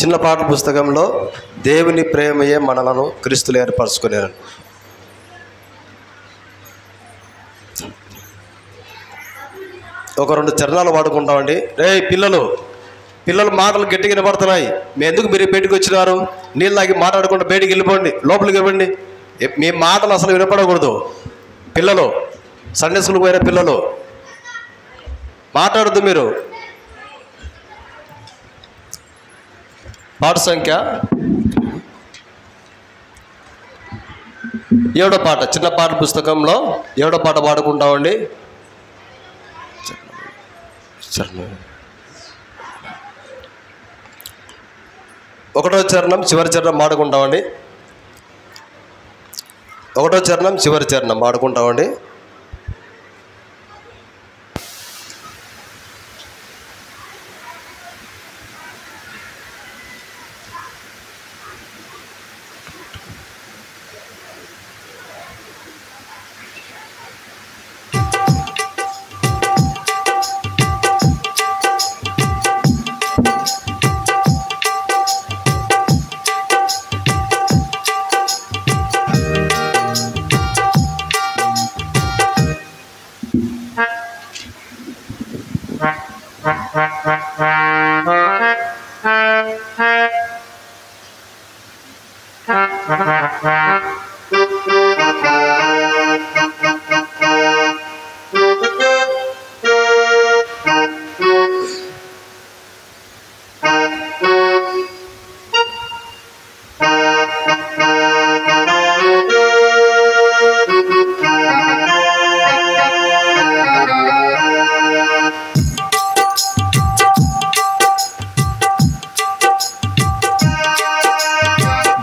చిన్న పాటల పుస్తకంలో దేవుని ప్రేమయే మనలను క్రీస్తులు ఏర్పరచుకునేను. ఒక 2 చరణాలు వాడుకుంటామండి. పిల్లలు మాటలు గట్టిగా వినపడుతున్నాయి. ఎందుకు మీరు బయటికి వచ్చినారు? నీళ్ళు తాగి మాట్లాడకుండా బయటికి వెళ్ళిపోండి, లోపలికి ఇవ్వండి. మీ మాటలు అసలు వినపడకూడదు. పిల్లలు, సండే స్కూల్కి పోయిన పిల్లలు మాట్లాడద్దు. మీరు పాట సంఖ్య 7వ పాట, చిన్న పాటల పుస్తకంలో 7వ పాట పాడుకుంటామండి. 1వ చరణం చివరి చరణం పాడుకుంటామండి. 1వ చరణం చివరి చరణం పాడుకుంటామండి.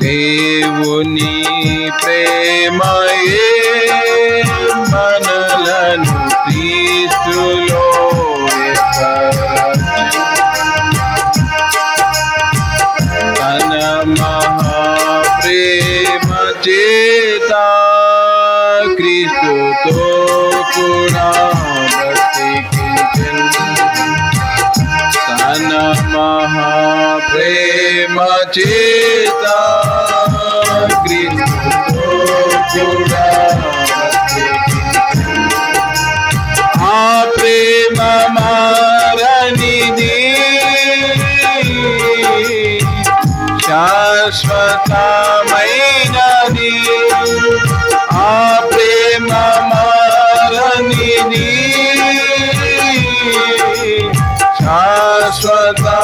దేవుని ప్రేమయే మనలను క్రీస్తులో తన మహాప్రేమ చేత క్రీస్తుతో కూడా బ్రతికించెను. తన మహాప్రేమ చేత క్రీస్తుతో కూడా ఆ ప్రేమ మారనిది, శాశ్వతమైనది. ఆ ప్రేమ మారనిది, శాశ్వతమైనది.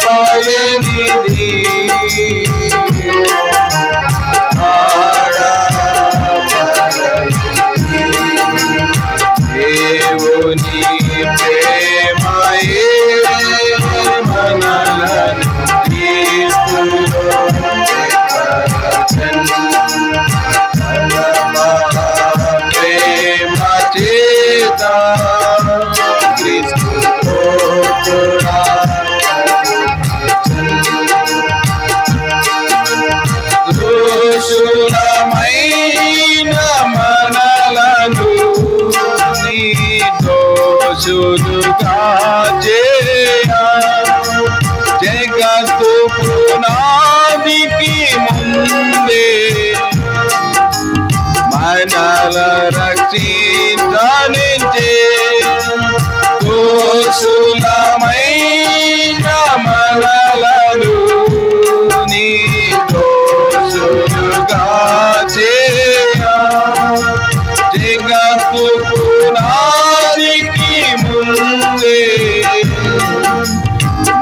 భయనిది దేవుని ప్రేమయే మనలను క్రీస్తులో ప్రేమ చేత క్రీస్తుతో కూడా దోషులమైన మనలను దోషులుగా చేయ జగత్తు పునాదికి ముందే మనల రక్షించే దోషులమైన మనలను నీ దోషులుగా చేయ జగత్తు పునాదికి ముందే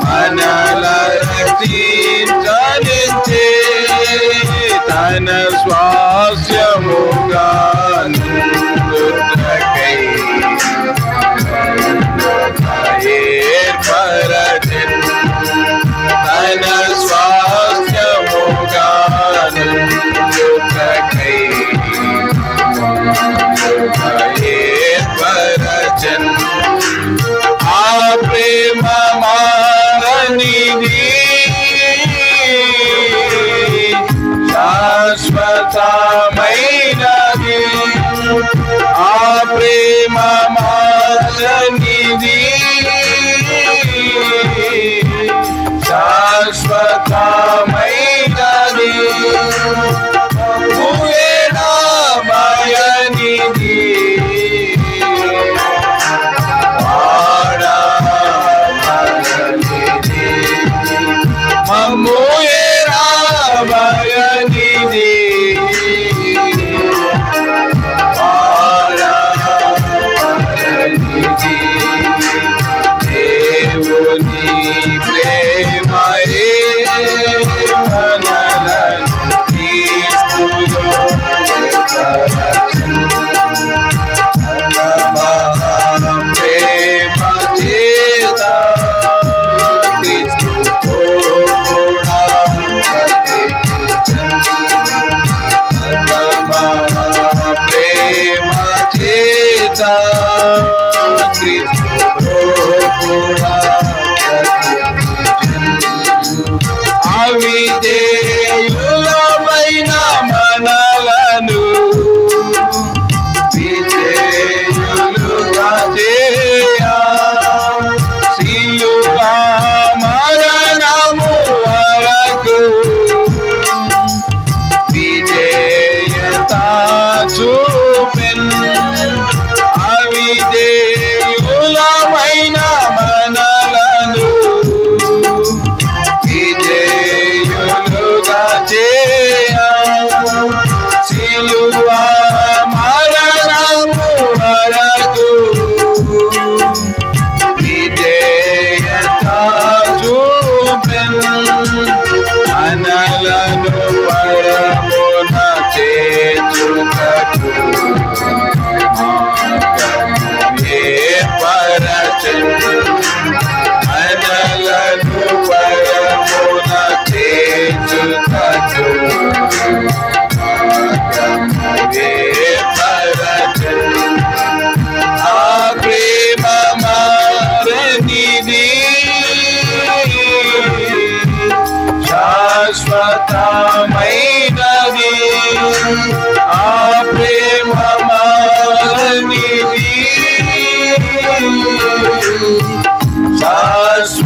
మనల రక్షించే తన స్వాస్యముగా ఏర్పరచెను.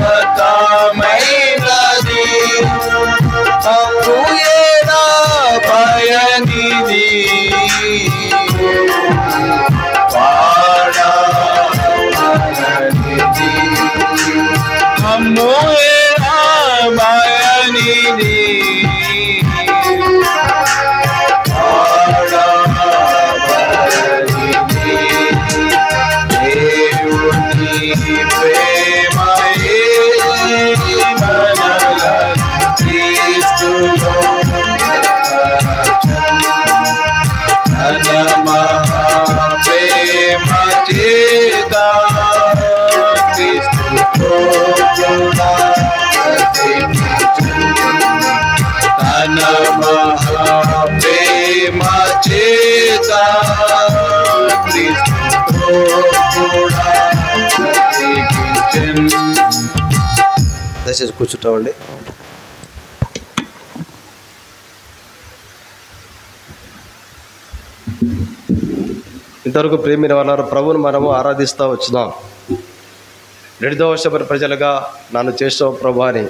శాశ్వతమైనది అప్పుయేనా పయనిది పాడనిది అమ్ముయేనా పయనిది దయచేసి కూర్చుంటామండి. ఇంతవరకు ప్రేమిన వాళ్ళ ప్రభువును మనము ఆరాధిస్తూ వచ్చినాం. నిర్దోషమైన ప్రజలుగా నన్ను చేసావు ప్రభు అని.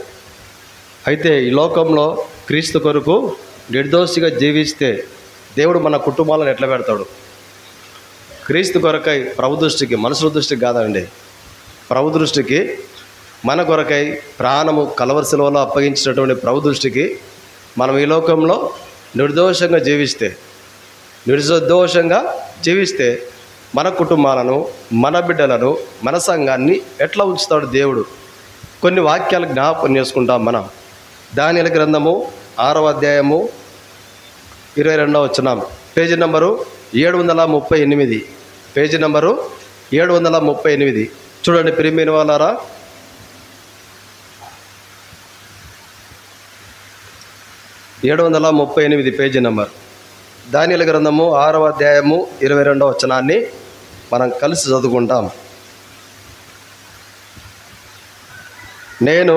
అయితే ఈ లోకంలో క్రీస్తు కొరకు నిర్దోషిగా జీవిస్తే దేవుడు మన కుటుంబాలను ఎట్లా పెడతాడు? క్రీస్తు కొరకై ప్రభు దృష్టికి, మనుషుల దృష్టికి కాదండి, ప్రభు దృష్టికి, మన కొరకై ప్రాణము కలవరి శిలువలో అప్పగించినటువంటి ప్రభు దృష్టికి మనం ఈ లోకంలో నిర్దోషంగా జీవిస్తే మన కుటుంబాలను, మన బిడ్డలను, మన సంఘాన్ని ఎట్లా ఉంచుతాడు దేవుడు? కొన్ని వాక్యాలు జ్ఞాపకం చేసుకుంటాం మనం. దానియేలు గ్రంథము 6వ అధ్యాయము 22వ వచనం, పేజీ నంబరు 738, పేజీ నంబరు 738. చూడండి ప్రియమైన వాళ్ళారా, 738 పేజీ నంబర్. దానియేలు గ్రంథము 6వ అధ్యాయము 22వ వచనాన్ని మనం కలిసి చదువుకుంటాం. నేను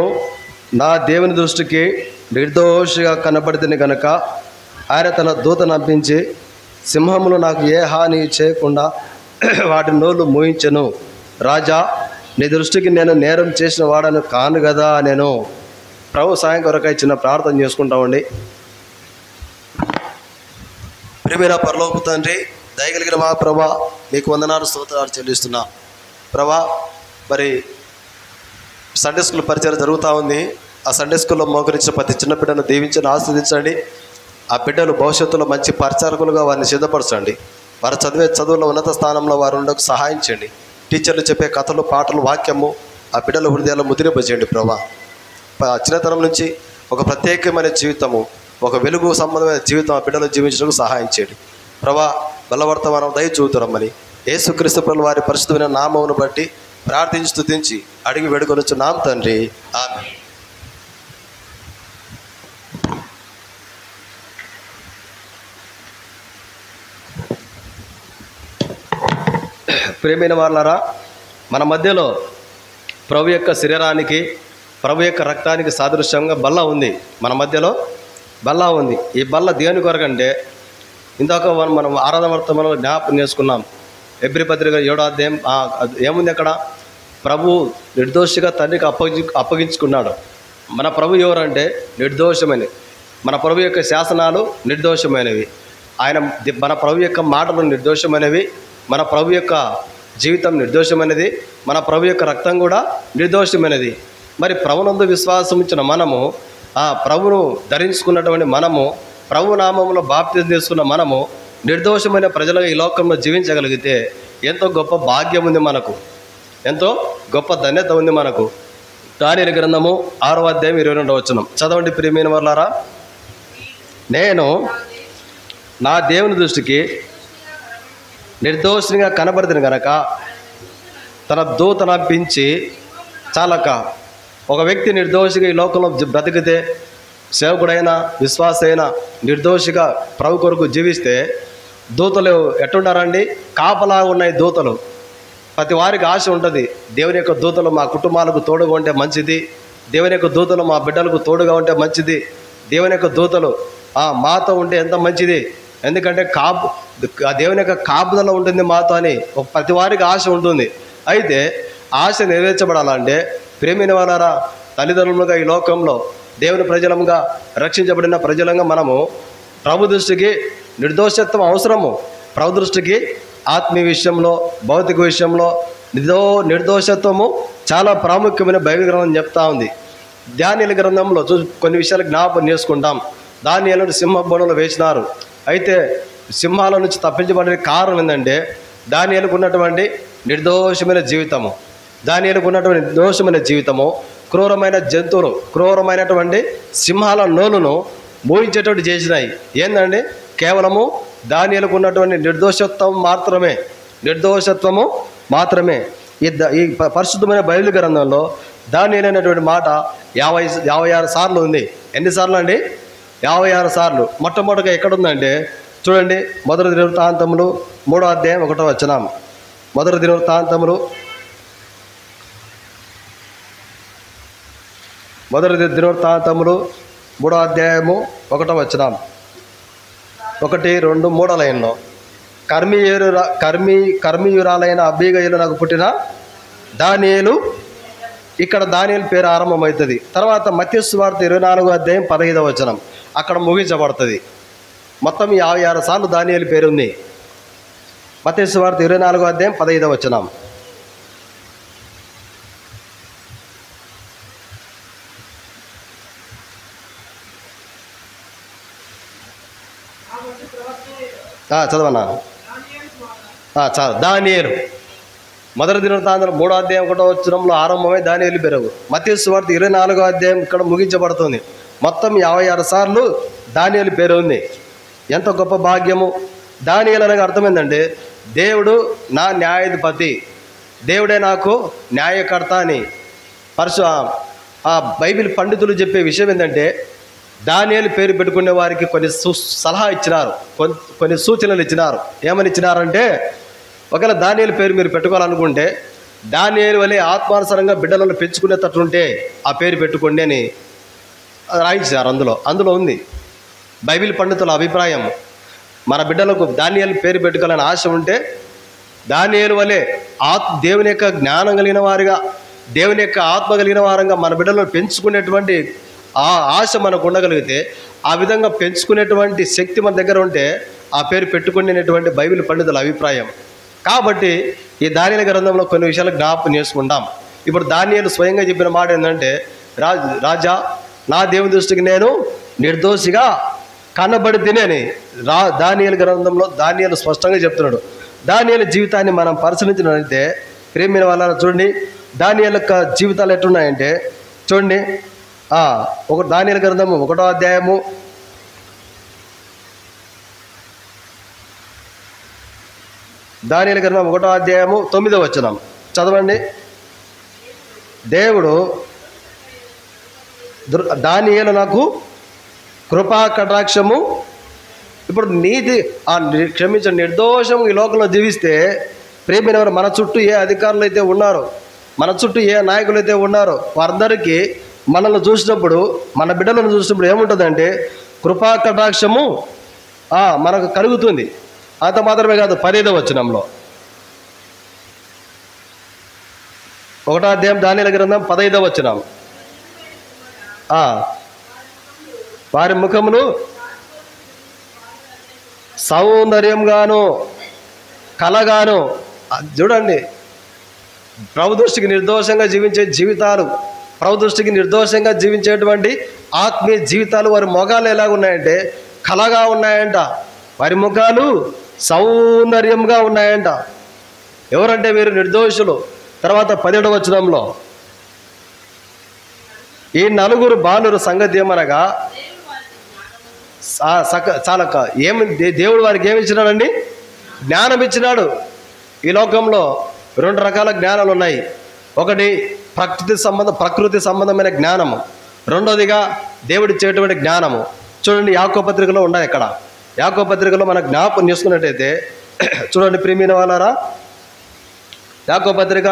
నా దేవుని దృష్టికి నిర్దోషిగా కనబడితేనే గనక ఆయన తన దూతను పంపించి సింహములు నాకు ఏ హాని చేయకుండా వాటి నోళ్ళు మూయించెను. రాజా, నీ దృష్టికి నేను నేరం చేసిన వాడను కాను కదా. నేను ప్రభు సాయం కొరకై చిన్న ప్రార్థన చేసుకుంటామండి. ప్రియమైన పరలోకపు తండ్రి, దయగలిగిన మా ప్రభా, మీకు వందనాలు స్తోత్రాలు చెల్లిస్తున్నా. ప్రభా, మరి సండే స్కూల్ పరిచయం జరుగుతూ ఉంది. ఆ సండే స్కూల్లో మోకరించిన ప్రతి చిన్న బిడ్డను దీవించని ఆస్వాదించండి. ఆ బిడ్డలు భవిష్యత్తులో మంచి పరిచారకులుగా వారిని సిద్ధపరచండి. వారు చదివే చదువులో ఉన్నత స్థానంలో వారు ఉండకు సహాయం చేయండి. టీచర్లు చెప్పే కథలు, పాటలు, వాక్యము ఆ బిడ్డల హృదయాల్లో ముద్రింపజేయండి. ప్రభా, చిన్నతనం నుంచి ఒక ప్రత్యేకమైన జీవితము, ఒక వెలుగు సంబంధమైన జీవితం ఆ బిడ్డలు జీవించడానికి సహాయం చేయండి. ప్రభా, బలవర్తమానం దయ చూతురమ్మని యేసుక్రీస్తు ప్రభువు వారి పరిశుద్ధమైన నామమును బట్టి ప్రార్థించి స్తుతించి అడిగి వేడుకొనుచున్నాం తండ్రి, ఆమేన్. ప్రియమైన వాళ్ళారా, మన మధ్యలో ప్రభు యొక్క శరీరానికి, ప్రభు యొక్క రక్తానికి సాదృశ్యంగా బల్ల ఉంది. మన మధ్యలో బల్ల ఉంది. ఈ బల్ల దేని కొరకంటే ఇందాక మనం ఆరాధన వర్తమానంలో జ్ఞాపకం చేసుకున్నాం. ఎబ్రీ పత్రిక 7వ అధ్యాయం ఏముంది అక్కడ? ప్రభు నిర్దోషిగా తండ్రికి అప్పగించుకున్నాడు. మన ప్రభు ఎవరంటే నిర్దోషమైనవి. మన ప్రభు యొక్క శాసనాలు నిర్దోషమైనవి. మన ప్రభు యొక్క మాటలు నిర్దోషమైనవి. మన ప్రభు యొక్క జీవితం నిర్దోషమైనది. మన ప్రభు యొక్క రక్తం కూడా నిర్దోషమైనది. మరి ప్రభునందు విశ్వాసం ఇచ్చిన మనము, ఆ ప్రభును ధరించుకున్నటువంటి మనము, ప్రభు నామంలో బాప్తిజం తీసుకున్న మనము నిర్దోషమైన ప్రజలుగా ఈ లోకంలో జీవించగలిగితే ఎంతో గొప్ప భాగ్యం ఉంది మనకు, ఎంతో గొప్ప ధన్యత ఉంది మనకు. దానియేలు గ్రంథము 6వ అధ్యాయం 22వ వచనం చదవండి ప్రియమైన వాళ్ళారా. నేను నా దేవుని దృష్టికి నిర్దోషిగా కనబడిన గనక తన దూతను పంపించి చాలక. ఒక వ్యక్తి నిర్దోషిగా ఈ లోకంలో బ్రతికితే, సేవకుడైనా విశ్వాసైనా నిర్దోషిగా ప్రభు కొరకు జీవిస్తే దూతలు ఎట్టుంటారండి? కాపలా ఉన్నాయి దూతలు. ప్రతి వారికి ఆశ ఉంటుంది, దేవుని యొక్క దూతలు మా కుటుంబాలకు తోడుగా ఉంటే మంచిది, దేవుని యొక్క దూతలు మా బిడ్డలకు తోడుగా ఉంటే మంచిది, దేవుని యొక్క దూతలు మాతో ఉంటే ఎంత మంచిది, ఎందుకంటే దేవుని యొక్క కాపుదల ఉంటుంది మాతో అని ప్రతి వారికి ఆశ ఉంటుంది. అయితే ఆశ నెరవేర్చబడాలంటే ప్రేమైన వారారా, తల్లిదండ్రులుగా ఈ లోకంలో దేవుని ప్రజలంగా రక్షించబడిన ప్రజలంగా మనము ప్రభు దృష్టికి నిర్దోషత్వం అవసరము. ప్రభు దృష్టికి ఆత్మీయ విషయంలో, భౌతిక విషయంలో నిర్దోషత్వము చాలా ప్రాముఖ్యమైన బైబిల్ గ్రంథం చెప్తా ఉంది. దానియేలు గ్రంథంలో కొన్ని విషయాలు జ్ఞాపకం చేసుకుంటాం. దానియేలును సింహబోనులో వేసినారు. అయితే సింహాల నుంచి తప్పించబడే కారణం ఏంటంటే దానియేలుకు ఉన్నటువంటి నిర్దోషమైన జీవితము. దానియేలుకు ఉన్నటువంటి నిర్దోషమైన జీవితము క్రూరమైన జంతువులు, క్రూరమైనటువంటి సింహాల నోలును మోయించేటట్టు చేసినాయి. ఏంటండి? కేవలము దానియేలుకు ఉన్నటువంటి నిర్దోషత్వము మాత్రమే. ఈ పరిశుద్ధమైన బైబిల్ గ్రంథంలో దానియేలు అనేటువంటి మాట 56 సార్లు ఉంది. ఎన్నిసార్లు అండి? 56 సార్లు. మొట్టమొదటిగా ఎక్కడుందంటే చూడండి, మొదటి దినవృత్తాంతములు 3వ అధ్యాయం 1వ వచనం. మొదటి దినవృత్తాంతములు 3వ అధ్యాయము 1వ వచనం. 1, 2, 3 లైన్లో కర్మీయురాలైన అబీగయలు నాకు పుట్టిన దానియేలు. ఇక్కడ దానియేలు పేరు ఆరంభమవుతుంది. తర్వాత మత్తయి సువార్త 24వ అధ్యాయం 15వ వచనం అక్కడ ముగించబడుతుంది. మొత్తం 56 సార్లు దానియేలు పేరు ఉంది. మత్తయి సువార్త 24వ అధ్యాయం 15వ వచనం. చదవనా? చాలు. దానియేలు మొదటి దినవృత్తాంతం 3వ అధ్యాయం 1వ వచనంలో ఆరంభమై దానియేలు పేరు. మత్తయి సువార్త 24వ అధ్యాయం ఇక్కడ ముగించబడుతుంది. మొత్తం 56 సార్లు దానియేలు పేరు ఉంది. ఎంత గొప్ప భాగ్యము! దానియేలు అనగా అర్థం ఏంటంటే దేవుడు నా న్యాయాధిపతి, దేవుడే నాకు న్యాయకర్త అని బైబిల్ పండితులు చెప్పే విషయం ఏంటంటే దానియేలు పేరు పెట్టుకునే వారికి కొన్ని సలహా ఇచ్చినారు, కొన్ని సూచనలు ఇచ్చినారు. ఏమని ఇచ్చినారంటే, ఒకవేళ దానియేలు పేరు మీరు పెట్టుకోవాలనుకుంటే దానియేలు వలె ఆత్మానుసారంగా బిడ్డలను పెంచుకునేటట్టుంటే ఆ పేరు పెట్టుకోండి అని రాయించారు. అందులో ఉంది బైబిల్ పండితుల అభిప్రాయం. మన బిడ్డలకు దానియేలు పేరు పెట్టుకోవాలని ఆశ ఉంటే దానియేలు వలె దేవుని యొక్క జ్ఞానం కలిగిన వారిగా, దేవుని యొక్క ఆత్మ కలిగిన వారంగా మన బిడ్డలను పెంచుకునేటువంటి ఆ ఆశ మనకు ఉండగలిగితే, ఆ విధంగా పెంచుకునేటువంటి శక్తి మన దగ్గర ఉంటే ఆ పేరు పెట్టుకునేటువంటి బైబిల్ పండితుల అభిప్రాయం. కాబట్టి ఈ దానియేలు గ్రంథంలో కొన్ని విషయాలు జ్ఞాపకం చేసుకుంటాం. ఇప్పుడు దానియేలు స్వయంగా చెప్పిన మాట ఏంటంటే, రాజా, నా దేవుని దృష్టికి నేను నిర్దోషిగా కనబడితేనే అని దానియేలు గ్రంథంలో దానియేలు స్పష్టంగా చెప్తున్నాడు. దానియేలు జీవితాన్ని మనం పరిశీలించినట్లయితే ప్రేమైన వాళ్ళ చూడండి, దానియేలు యొక్క జీవితాలు ఎట్లున్నాయంటే చూడండి. దానియేలు గ్రంథము 1వ అధ్యాయము 9వ వచనం చదవండి. దేవుడు దానియేలు నాకు కృపా కటాక్షము. ఇప్పుడు నీతి క్షమించండి, నిర్దోషం ఈ లోకంలో జీవిస్తే ప్రేమైన వారు మన చుట్టూ ఏ అధికారులు అయితే ఉన్నారో, మన చుట్టూ ఏ నాయకులు అయితే ఉన్నారో వారందరికీ మనల్ని చూసినప్పుడు, మన బిడ్డలను చూసినప్పుడు ఏముంటుందంటే కృపా కటాక్షము మనకు కలుగుతుంది. అంత మాత్రమే కాదు, 15వ వచనంలో 1వ అధ్యాయం దానియేలు గ్రంథం 15వ వచనం, వారి ముఖములు సౌందర్యంగాను కలగాను. చూడండి, ప్రభు దృష్టికి నిర్దోషంగా జీవించే జీవితాలు, ప్రభు దృష్టికి నిర్దోషంగా జీవించేటువంటి ఆత్మీయ జీవితాలు వారి ముఖాలు ఎలాగున్నాయంటే కలగా ఉన్నాయంట. వారి ముఖాలు సౌందర్యంగా ఉన్నాయంట. ఎవరంటే వీరు నిర్దోషులు. తర్వాత 17వ వచనంలో ఈ నలుగురు బాలుర సంగతి ఏమనగా చాలక దేవుడు వారికి ఏమి ఇచ్చినాడండి? జ్ఞానం ఇచ్చినాడు. ఈ లోకంలో 2 రకాల జ్ఞానాలు ఉన్నాయి. ఒకటి ప్రకృతి సంబంధమైన జ్ఞానము, రెండోదిగా దేవుడిచ్చేటువంటి జ్ఞానము. చూడండి, యాకోబు పత్రికలో ఉన్నాయి. ఇక్కడ యాకోబు పత్రికలో మనం జ్ఞాపకం చేసుకున్నట్టయితే చూడండి ప్రియమైన వాళ్ళారా, యాకోబు పత్రిక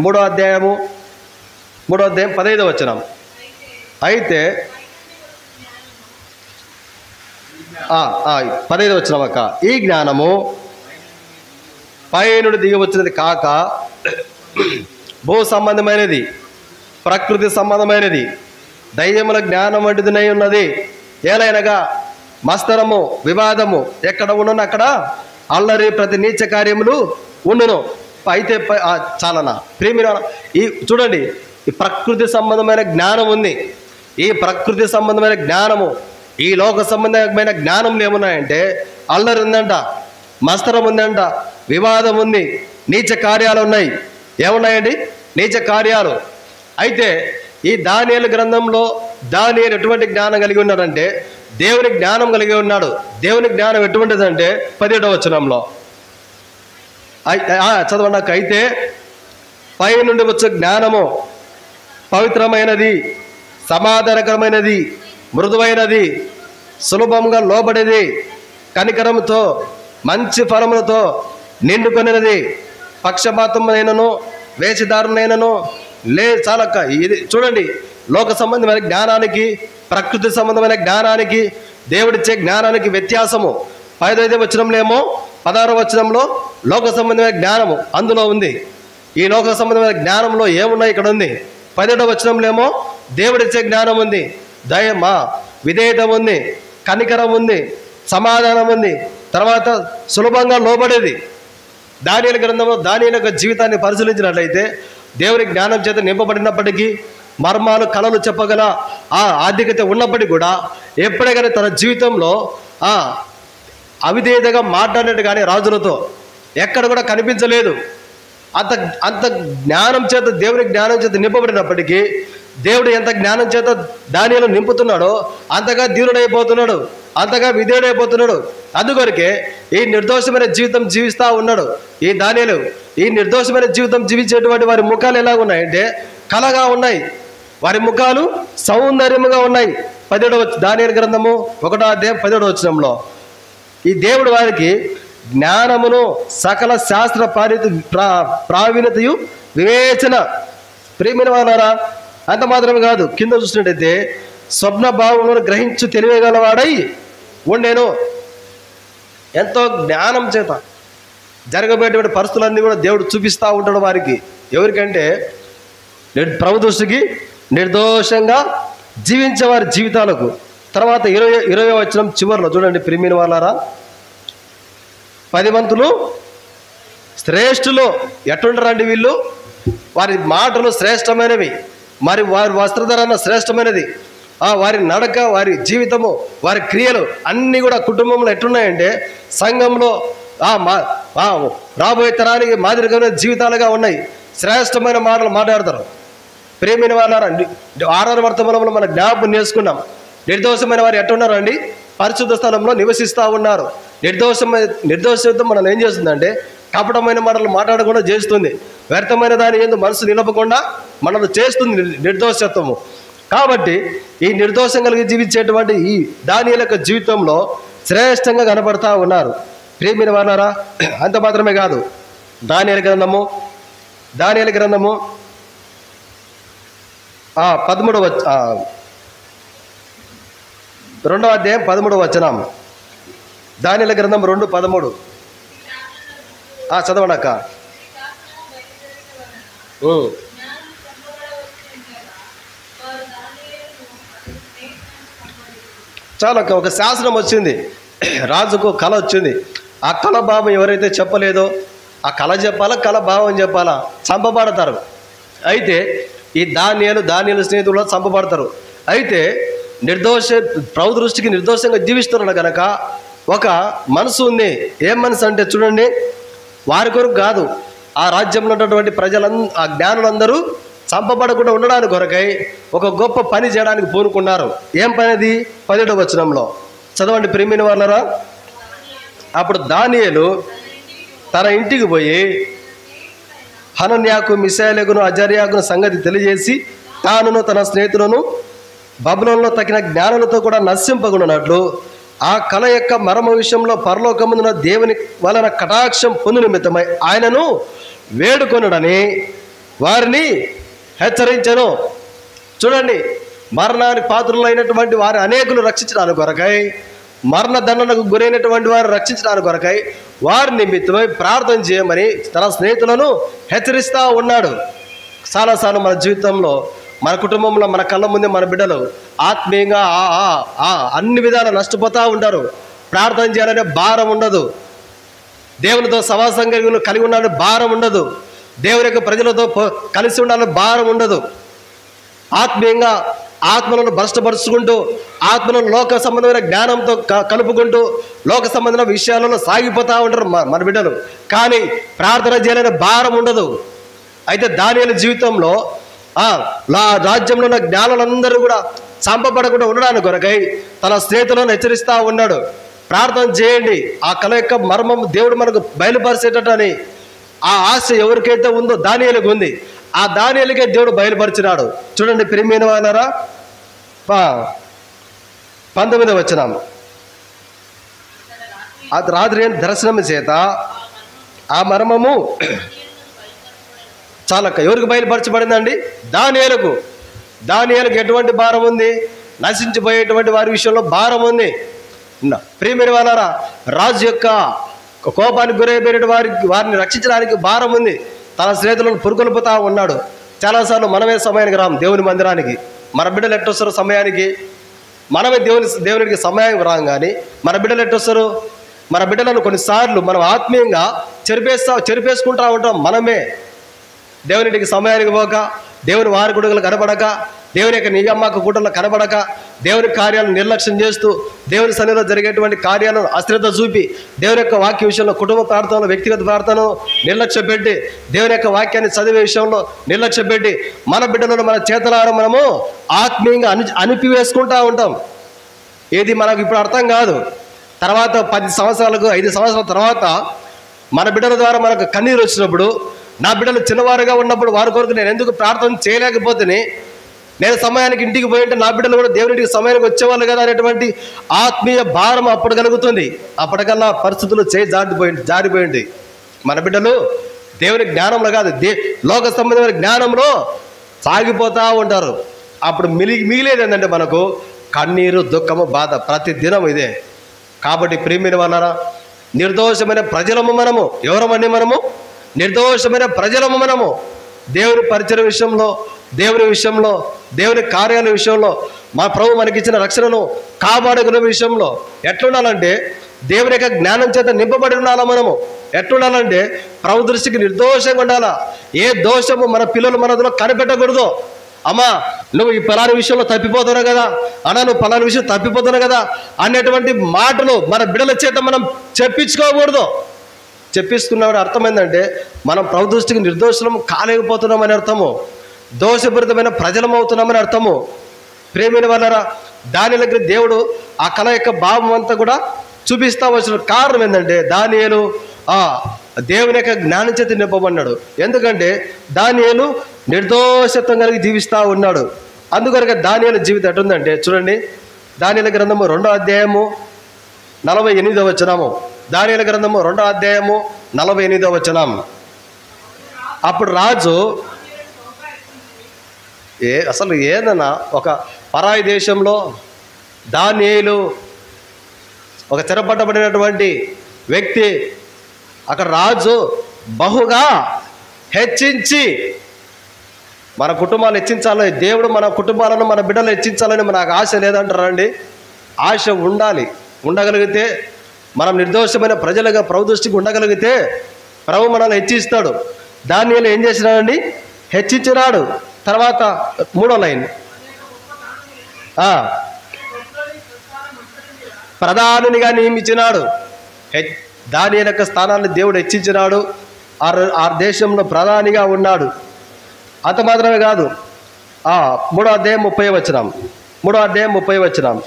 3వ అధ్యాయం 15వ వచనం. అయితే 15వ వచనం అక్క, ఈ జ్ఞానము పై నుండి దిగి వచ్చినది కాక భూ సంబంధమైనది, ప్రకృతి సంబంధమైనది, దయ్యముల జ్ఞానం వంటిదినై ఉన్నది. ఏలైనగా మస్తరము వివాదము ఎక్కడ ఉండును అక్కడ అల్లరి ప్రతి నీచ కార్యములు ఉండును. అయితే చాలనా ప్రేమిన ఈ చూడండి, ఈ ప్రకృతి సంబంధమైన జ్ఞానం ఉంది. ఈ ప్రకృతి సంబంధమైన జ్ఞానము, ఈ లోక సంబంధమైన జ్ఞానంలో ఏమున్నాయంటే అల్లరి ఉందంట, మస్తరం ఉందంట, వివాదం ఉంది, నీచ కార్యాలు ఉన్నాయి. ఏమున్నాయండి? నీచ కార్యాలు. అయితే ఈ దానియేలు గ్రంథంలో దానియేలు ఎటువంటి జ్ఞానం కలిగి ఉన్నాడంటే దేవుని జ్ఞానం కలిగి ఉన్నాడు. దేవుని జ్ఞానం ఎటువంటిదంటే 17వ వచనంలో చదవండి. అయితే పై నుండి వచ్చే జ్ఞానము పవిత్రమైనది, సమాధానకరమైనది, మృదువైనది, సులభంగా లోబడేది, కనికరంతో మంచి ఫలములతో నిండుకొనినది, పక్షపాతమైనను వేషధారణైనను చాలక్క. ఇది చూడండి, లోక సంబంధమైన జ్ఞానానికి ప్రకృతి సంబంధమైన జ్ఞానానికి దేవుడిచ్చే జ్ఞానానికి వ్యత్యాసము. 15వ వచనంలో ఏమో 16వ వచనంలో లోక సంబంధమైన జ్ఞానము అందులో ఉంది. ఈ లోక సంబంధమైన జ్ఞానంలో ఏమున్నాయి ఇక్కడ ఉంది. 17వ వచనంలో ఏమో దేవుడిచ్చే జ్ఞానం ఉంది, దయమా విధేయత ఉంది, కనికరం ఉంది, సమాధానం ఉంది, తర్వాత సులభంగా లోబడేది. దానియేలు గ్రంథంలో దానియేలు యొక్క జీవితాన్ని పరిశీలించినట్లయితే దేవుని జ్ఞానం చేత నింపబడినప్పటికీ, మర్మాలు కళలు చెప్పగల ఆ ఆధిక్యత ఉన్నప్పటికీ కూడా ఎప్పుడైనా తన జీవితంలో అవిధేయతగా మాట్లాడినట్టు కానీ రాజులతో ఎక్కడ కూడా కనిపించలేదు. అంత జ్ఞానం చేత, దేవుని జ్ఞానం చేత నింపబడినప్పటికీ దేవుడు ఎంత జ్ఞానం చేత దానియేలు నింపుతున్నాడో అంతగా దీనుడైపోతున్నాడు, అంతగా విధేయుడైపోతున్నాడు. అందుకొరకే ఈ నిర్దోషమైన జీవితం జీవిస్తూ ఉన్నాడు ఈ దానియేలు. ఈ నిర్దోషమైన జీవితం జీవించేటువంటి వారి ముఖాలు ఎలా ఉన్నాయంటే కళగా ఉన్నాయి, వారి ముఖాలు సౌందర్యముగా ఉన్నాయి. 17వ దానియేలు గ్రంథము 1వ అధ్యాయం 17వ వచనంలో ఈ దేవుడు వారికి జ్ఞానమును సకల శాస్త్ర ప్రావీణ్యతయు వివేచన ప్రేమిన వాళ్ళారా. అంత మాత్రమే కాదు, కింద చూసినట్టయితే స్వప్న భావములను గ్రహించు తెలియగలవాడై ఉండేను. ఎంతో జ్ఞానం చేత జరగబోయేటువంటి పరిస్థితులన్నీ కూడా దేవుడు చూపిస్తూ ఉంటాడు వారికి. ఎవరికంటే ప్రభు దృష్టికి నిర్దోషంగా జీవించే వారి జీవితాలకు. తర్వాత 20వ వచనం చివరిలో చూడండి ప్రియమైన వాళ్ళారా, 10 మంతులు శ్రేష్ఠులు ఎట్టుంటారండి వీళ్ళు. వారి మాటలు శ్రేష్టమైనవి, మరి వారి వస్త్రధరణ శ్రేష్టమైనది, వారి నడక, వారి జీవితము, వారి క్రియలు అన్నీ కూడా కుటుంబంలో ఎట్టున్నాయంటే సంఘంలో రాబోయే తరానికి మాదిరిగా జీవితాలుగా ఉన్నాయి. శ్రేష్టమైన మాటలు మాట్లాడతారు. ప్రేమైన వాళ్ళారా, 6వ వర్తమానంలో మనం జ్ఞాపకం చేసుకున్నాం. నిర్దోషమైన వారు ఎట్టున్నారండి? పరిశుద్ధ స్థలంలో నివసిస్తూ ఉన్నారు. నిర్దోషత్వం మనం ఏం చేస్తుందంటే కపటమైన మాటలు మాట్లాడకుండా చేస్తుంది. వ్యర్థమైన దాని ఏందో మనసు నిలపకుండా మనల్ని చేస్తుంది నిర్దోషత్వము. కాబట్టి ఈ నిర్దోషం కలిగి జీవించేటువంటి ఈ దానియేలు యొక్క జీవితంలో శ్రేష్టంగా కనబడతా ఉన్నారు ప్రియమైన వాళ్ళారా. అంత మాత్రమే కాదు, దానియేలు గ్రంథము 2వ అధ్యాయం 13వ వచనం. దానియేలు గ్రంథం 2:13 చదవనక్క. చాలా ఒక శాసనం వచ్చింది, రాజుకు కళ వచ్చింది. ఆ కళ భావం ఎవరైతే చెప్పలేదో ఆ కళ చెప్పాలా, కళ భావం చెప్పాలా, చంపబడతారు. అయితే ఈ దానియేలు స్నేహితులు చంపబడతారు. అయితే ప్రభు దృష్టికి నిర్దోషంగా జీవిస్తున్నారు కనుక ఒక మనసు ఉంది. ఏం మనసు అంటే చూడండి, వారి కొరకు కాదు, ఆ రాజ్యంలో ఉన్నటువంటి ఆ జ్ఞానులందరూ చంపబడకుండా ఉండడానికి కొరకై ఒక గొప్ప పని చేయడానికి పూనుకున్నారు. ఏం పని అది? 17వ వచనంలో చదవండి ప్రియమైన వాళ్ళరా. అప్పుడు దానియేలు తన ఇంటికి పోయి హనన్యాకు, మిషాయేలును, అజర్యాకును సంగతి తెలియజేసి తానును తన స్నేహితులను బబులోనులో తగిన జ్ఞానులతో కూడా నశింపగునట్లు ఆ కళ యొక్క మర్మ విషయంలో పరలోకమున దేవుని వలన కటాక్షం పొందు నిమిత్తమై ఆయనను వేడుకొనుడని వారిని హెచ్చరించెను. చూడండి, మరణానికి పాత్రులైనటువంటి వారి అనేకులు రక్షించడానికి కొరకై, మరణ దండనకు గురైనటువంటి వారు రక్షించడానికి కొరకై వారి నిమిత్తమై ప్రార్థన చేయమని తన స్నేహితులను హెచ్చరిస్తూ ఉన్నాడు. చాలాసార్లు మన జీవితంలో మన కుటుంబంలో మన కళ్ళ ముందే మన బిడ్డలు ఆత్మీయంగా అన్ని విధాలు నష్టపోతూ ఉంటారు. ప్రార్థన చేయాలనే భారం ఉండదు, దేవునితో సవాసం కలిగి ఉండాలని భారం ఉండదు, దేవుని యొక్క ప్రజలతో కలిసి ఉండాలని భారం ఉండదు. ఆత్మీయంగా ఆత్మలను భ్రష్టపరుచుకుంటూ ఆత్మలను లోక సంబంధమైన జ్ఞానంతో కలుపుకుంటూ లోక సంబంధమైన విషయాలలో సాగిపోతూ ఉంటారు మన బిడ్డలు. కానీ ప్రార్థన చేయాలనే భారం ఉండదు. అయితే దానియేలు జీవితంలో రాజ్యంలో ఉన్న జ్ఞానులందరూ కూడా చంపబడకుండా ఉండడానికి కొరకై తన స్నేహితులను హెచ్చరిస్తూ ఉన్నాడు. ప్రార్థన చేయండి, ఆ కళ యొక్క మర్మం దేవుడు మనకు బయలుపరిచేటని ఆ ఆశ ఎవరికైతే ఉందో దానియేలుకు ఉంది. ఆ దానియేలుకే దేవుడు బయలుపరిచినాడు. చూడండి ప్రియమైన వాళ్ళారా, 19వ వచనం. అది రాత్రి దర్శనం చేత ఆ మర్మము చాలక ఎవరికి బయలుపరచబడిందండి? దానియేలుకు. దానియేలుకు ఎటువంటి భారం ఉంది? నశించిపోయేటువంటి వారి విషయంలో భారం ఉంది. ప్రియమైన వాళ్ళారా, రాజు యొక్క కోపానికి గురైపోయిన వారిని రక్షించడానికి భారం ఉంది. తన స్నేహితులను పురుకొల్పుతా ఉన్నాడు. చాలాసార్లు మనమే సమయానికి రాము దేవుని మందిరానికి. మన బిడ్డలు ఎట్టొస్తారు సమయానికి? మనమే దేవునికి సమయానికి రాం. కానీ మన బిడ్డలు ఎట్టొస్తారు? మన బిడ్డలను కొన్నిసార్లు మనం ఆత్మీయంగా చెరిపేసుకుంటూ ఉంటాం. మనమే దేవునికి సమయానికి పోక, దేవుని వారి గుడుగులు కనబడక, దేవుని యొక్క నియమక కూటంలో కనబడక, దేవుని కార్యాలను నిర్లక్ష్యం చేస్తూ దేవుని సన్నిధిలో జరిగేటువంటి కార్యాలను అశ్రద్ధ చూపి దేవుని యొక్క వాక్య విషయంలో కుటుంబ ప్రార్థనలు వ్యక్తిగత ప్రార్థనలు నిర్లక్ష్య పెట్టి దేవుని యొక్క వాక్యాన్ని చదివే విషయంలో నిర్లక్ష్య పెట్టి మన బిడ్డలను మన చేతలారా మనము ఆత్మీయంగా అనిపివేసుకుంటూ ఉంటాం. ఏది మనకు ఇప్పుడు అర్థం కాదు. తర్వాత 10 సంవత్సరాలకు 5 సంవత్సరాల తర్వాత మన బిడ్డల ద్వారా మనకు కన్నీరు వచ్చినప్పుడు, నా బిడ్డలు చిన్నవారుగా ఉన్నప్పుడు వారి కొరకు నేను ఎందుకు ప్రార్థన చేయలేకపోతేనే, నేను సమయానికి ఇంటికి పోయింటే నా బిడ్డలు కూడా దేవునికి సమయానికి వచ్చేవాళ్ళు కదా అనేటువంటి ఆత్మీయ భారం అప్పుడు కలుగుతుంది. అప్పటికల్లా పరిస్థితులు జారిపోయింది. మన బిడ్డలు దేవుని జ్ఞానంలో కాదు, లోక సంబంధమైన జ్ఞానంలో సాగిపోతూ ఉంటారు. అప్పుడు మిగిలేది ఏంటంటే మనకు కన్నీరు, దుఃఖము, బాధ ప్రతి దినం ఇదే. కాబట్టి ప్రియమైన వాళ్ళారా, నిర్దోషమైన ప్రజలము మనము. ఎవరమండి మనము? నిర్దోషమైన ప్రజలము మనము. దేవుని పరిచయ విషయంలో, దేవుని విషయంలో, దేవుని కార్యాల విషయంలో, మా ప్రభు మనకిచ్చిన రక్షణను కాపాడుకునే విషయంలో ఎట్లుండాలంటే దేవుని యొక్క జ్ఞానం చేత నింపబడి ఉండాలా మనము. ఎట్లుండాలంటే ప్రభు దృష్టికి నిర్దోషంగా ఉండాలా. ఏ దోషము మన పిల్లలు మనలో కనిపెట్టకూడదు. అమ్మా నువ్వు ఈ పలాని విషయంలో తప్పిపోతున్నావు కదా, అన్నా నువ్వు పలాని విషయం తప్పిపోతున్నావు కదా అనేటువంటి మాటలు మన బిడ్డల చేత మనం చెప్పించుకోకూడదు. చెప్పిస్తున్నవాడు అర్థమైందంటే మనం ప్రభు దృష్టికి నిర్దోషం కాలేకపోతున్నామని అర్థము, దోషపూరితమైన ప్రజలం అవుతున్నామని అర్థము. ప్రేమైన వాళ్ళరా, దాని దగ్గర దేవుడు ఆ కళ యొక్క భావం అంతా కూడా చూపిస్తా వచ్చిన కారణం ఏంటంటే దానియేలు దేవుని యొక్క జ్ఞానం చేత నింపబడినాడు. ఎందుకంటే దానియేలు నిర్దోషత్వం కలిగి జీవిస్తూ ఉన్నాడు. అందుకొరకే దానియేలు జీవితం ఎట్టుందంటే చూడండి, దానియేలు గ్రంథము 2వ అధ్యాయము 48వ వచనము. దానియేలు గ్రంథము 2వ అధ్యాయము 48వ వచనం. అప్పుడు రాజు అసలు ఏదన్నా ఒక పరాయి దేశంలో దానియేలు ఒక చెరపట్టబడినటువంటి వ్యక్తి, అక్కడ రాజు బహుగా హెచ్చించి మన కుటుంబాలు హెచ్చించాలని, దేవుడు మన కుటుంబాలను మన బిడ్డలు హెచ్చించాలని మనకు ఆశ లేదంటారండి. ఆశ ఉండాలి. ఉండగలిగితే మనం నిర్దోషమైన ప్రజలుగా ప్రభు దృష్టికి ఉండగలిగితే ప్రభు మనల్ని హెచ్చిస్తాడు. దానియేలు ఏం చేసినాడండి? హెచ్చించినాడు. తర్వాత 3వ లైన్, ప్రధానిగా నియమించినాడు. దానియేలు యొక్క స్థానాన్ని దేవుడు హెచ్చించినాడు. ఆ దేశంలో ప్రధానిగా ఉన్నాడు. అంత మాత్రమే కాదు, 3వ అధ్యాయం 30వ వచనం. 3వ అధ్యాయం 30వ వచనం.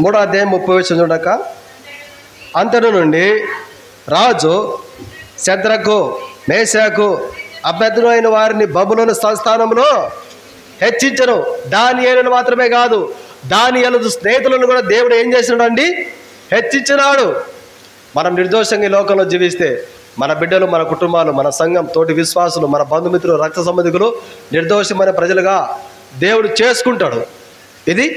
మూడో అధ్యాయం 30వ వచనం చూడక, అంతటి నుండి రాజు శద్రకు, మేషాకు, అబేద్నెగో అయిన వారిని బబులోను సంస్థానంలో హెచ్చించను. దానియేలును మాత్రమే కాదు, దానియేలు స్నేహితులను కూడా దేవుడు ఏం చేసినాడు? హెచ్చించినాడు. మనం నిర్దోషంగా ఈ లోకంలో జీవిస్తే మన బిడ్డలు, మన కుటుంబాలు, మన సంఘం, తోటి విశ్వాసులు, మన బంధుమిత్రులు, రక్త సంబంధికులు నిర్దోషమైన ప్రజలుగా దేవుడు చేసుకుంటాడు. ఇది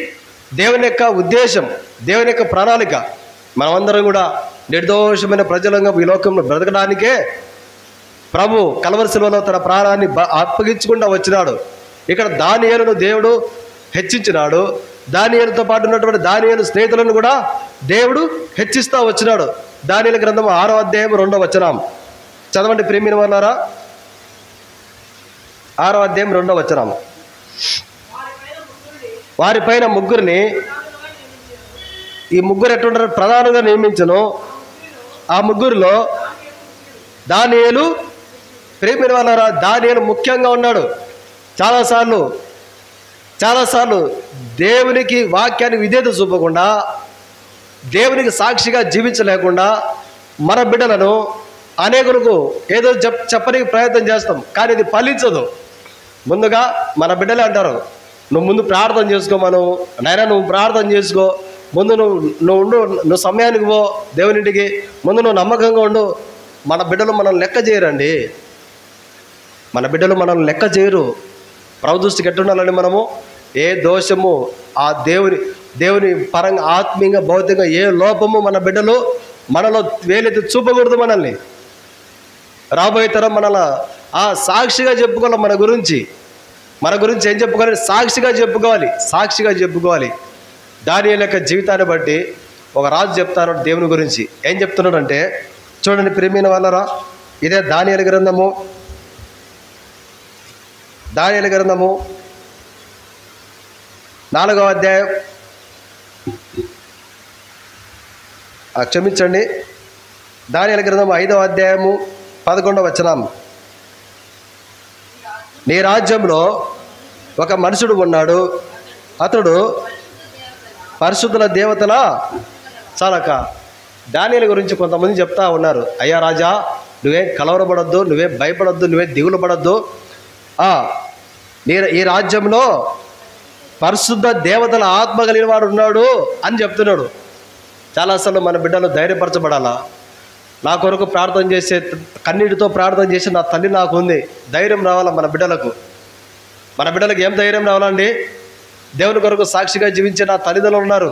దేవుని యొక్క ఉద్దేశం, దేవుని యొక్క ప్రణాళిక. మనమందరం కూడా నిర్దోషమైన ప్రజలంగా ఈ లోకంలో బ్రతకడానికే ప్రభు కల్వరి శిలువలో తన ప్రాణాన్ని అప్పగించకుండా వచ్చినాడు. ఇక్కడ దానియేలును దేవుడు హెచ్చించినాడు. దానియేలుతో పాటు ఉన్నటువంటి దానియేలు స్నేహితులను కూడా దేవుడు హెచ్చిస్తూ వచ్చినాడు. దానియేలు గ్రంథం 6వ అధ్యాయం 2వ వచనం చదవండి ప్రియమైన వాళ్ళారా. 6వ అధ్యాయం 2వ వచనం. వారిపైన ముగ్గురిని, ఈ ముగ్గురు ఎట్లుంటారు, ప్రధానంగా నియమించను. ఆ ముగ్గురిలో దానియేలు, ప్రియమైన వాళ్ళారా, దానియేలు ముఖ్యంగా ఉన్నాడు. చాలాసార్లు దేవునికి వాక్యానికి విధేయత చూపకుండా, దేవునికి సాక్షిగా జీవించలేకుండా మన బిడ్డలను అనేకులకు ఏదో చెప్పడానికి ప్రయత్నం చేస్తాం, కానీ ఇది ఫలించదు. ముందుగా మన బిడ్డలే అంటారు, నువ్వు ముందు ప్రార్థన చేసుకోమను, నైనా నువ్వు ప్రార్థన చేసుకో, ముందు నువ్వు సమయానికి పో దేవునింటికి, ముందు నువ్వు నమ్మకంగా ఉండు. మన బిడ్డలు మనల్ని లెక్క చేయరండి. మన బిడ్డలు మనల్ని లెక్క చేయరు. ప్రభు దృష్టికి ఎట్టుండాలండి మనము? ఏ దోషము, ఆ దేవుని పరంగా ఆత్మీయంగా భౌతికంగా ఏ లోపము మన బిడ్డలు మనలో వేలెత్తి చూపకూడదు. మనల్ని రాబోయే తరం మనలా సాక్షిగా చెప్పుకోవాలి. మన గురించి ఏం చెప్పుకోవాలి? సాక్షిగా చెప్పుకోవాలి. దానియేలు యొక్క జీవితాన్ని బట్టి ఒక రాజు చెప్తారు దేవుని గురించి. ఏం చెప్తున్నాడంటే చూడండి ప్రియమైన వాళ్ళరా, ఇదే దానియేలు గ్రంథము 4వ అధ్యాయం, క్షమించండి, దానియేలు గ్రంథం 5వ అధ్యాయము 11వ వచనం. నీ రాజ్యంలో ఒక మనుషుడు ఉన్నాడు, అతడు పరిశుద్ధుల దేవతల చాలక. దానియేలు గురించి కొంతమంది చెప్తా ఉన్నారు, అయ్యా రాజా, నువ్వేం కలవరపడొద్దు, నువ్వేం భయపడొద్దు, నువ్వేం దిగులు పడొద్దు. ఈ రాజ్యంలో పరిశుద్ధ దేవతల ఆత్మ కలిగిన వాడు ఉన్నాడు అని చెప్తున్నాడు. చాలాసార్లు మన బిడ్డలు ధైర్యపరచబడాలా. నా కొరకు ప్రార్థన చేసే, కన్నీటితో ప్రార్థన చేసే నా తల్లి నాకు ఉంది, ధైర్యం రావాలా మన బిడ్డలకు. మన బిడ్డలకు ఏం ధైర్యం రావాలండి? దేవుని కొరకు సాక్షిగా జీవించే నా తల్లిదండ్రులు ఉన్నారు.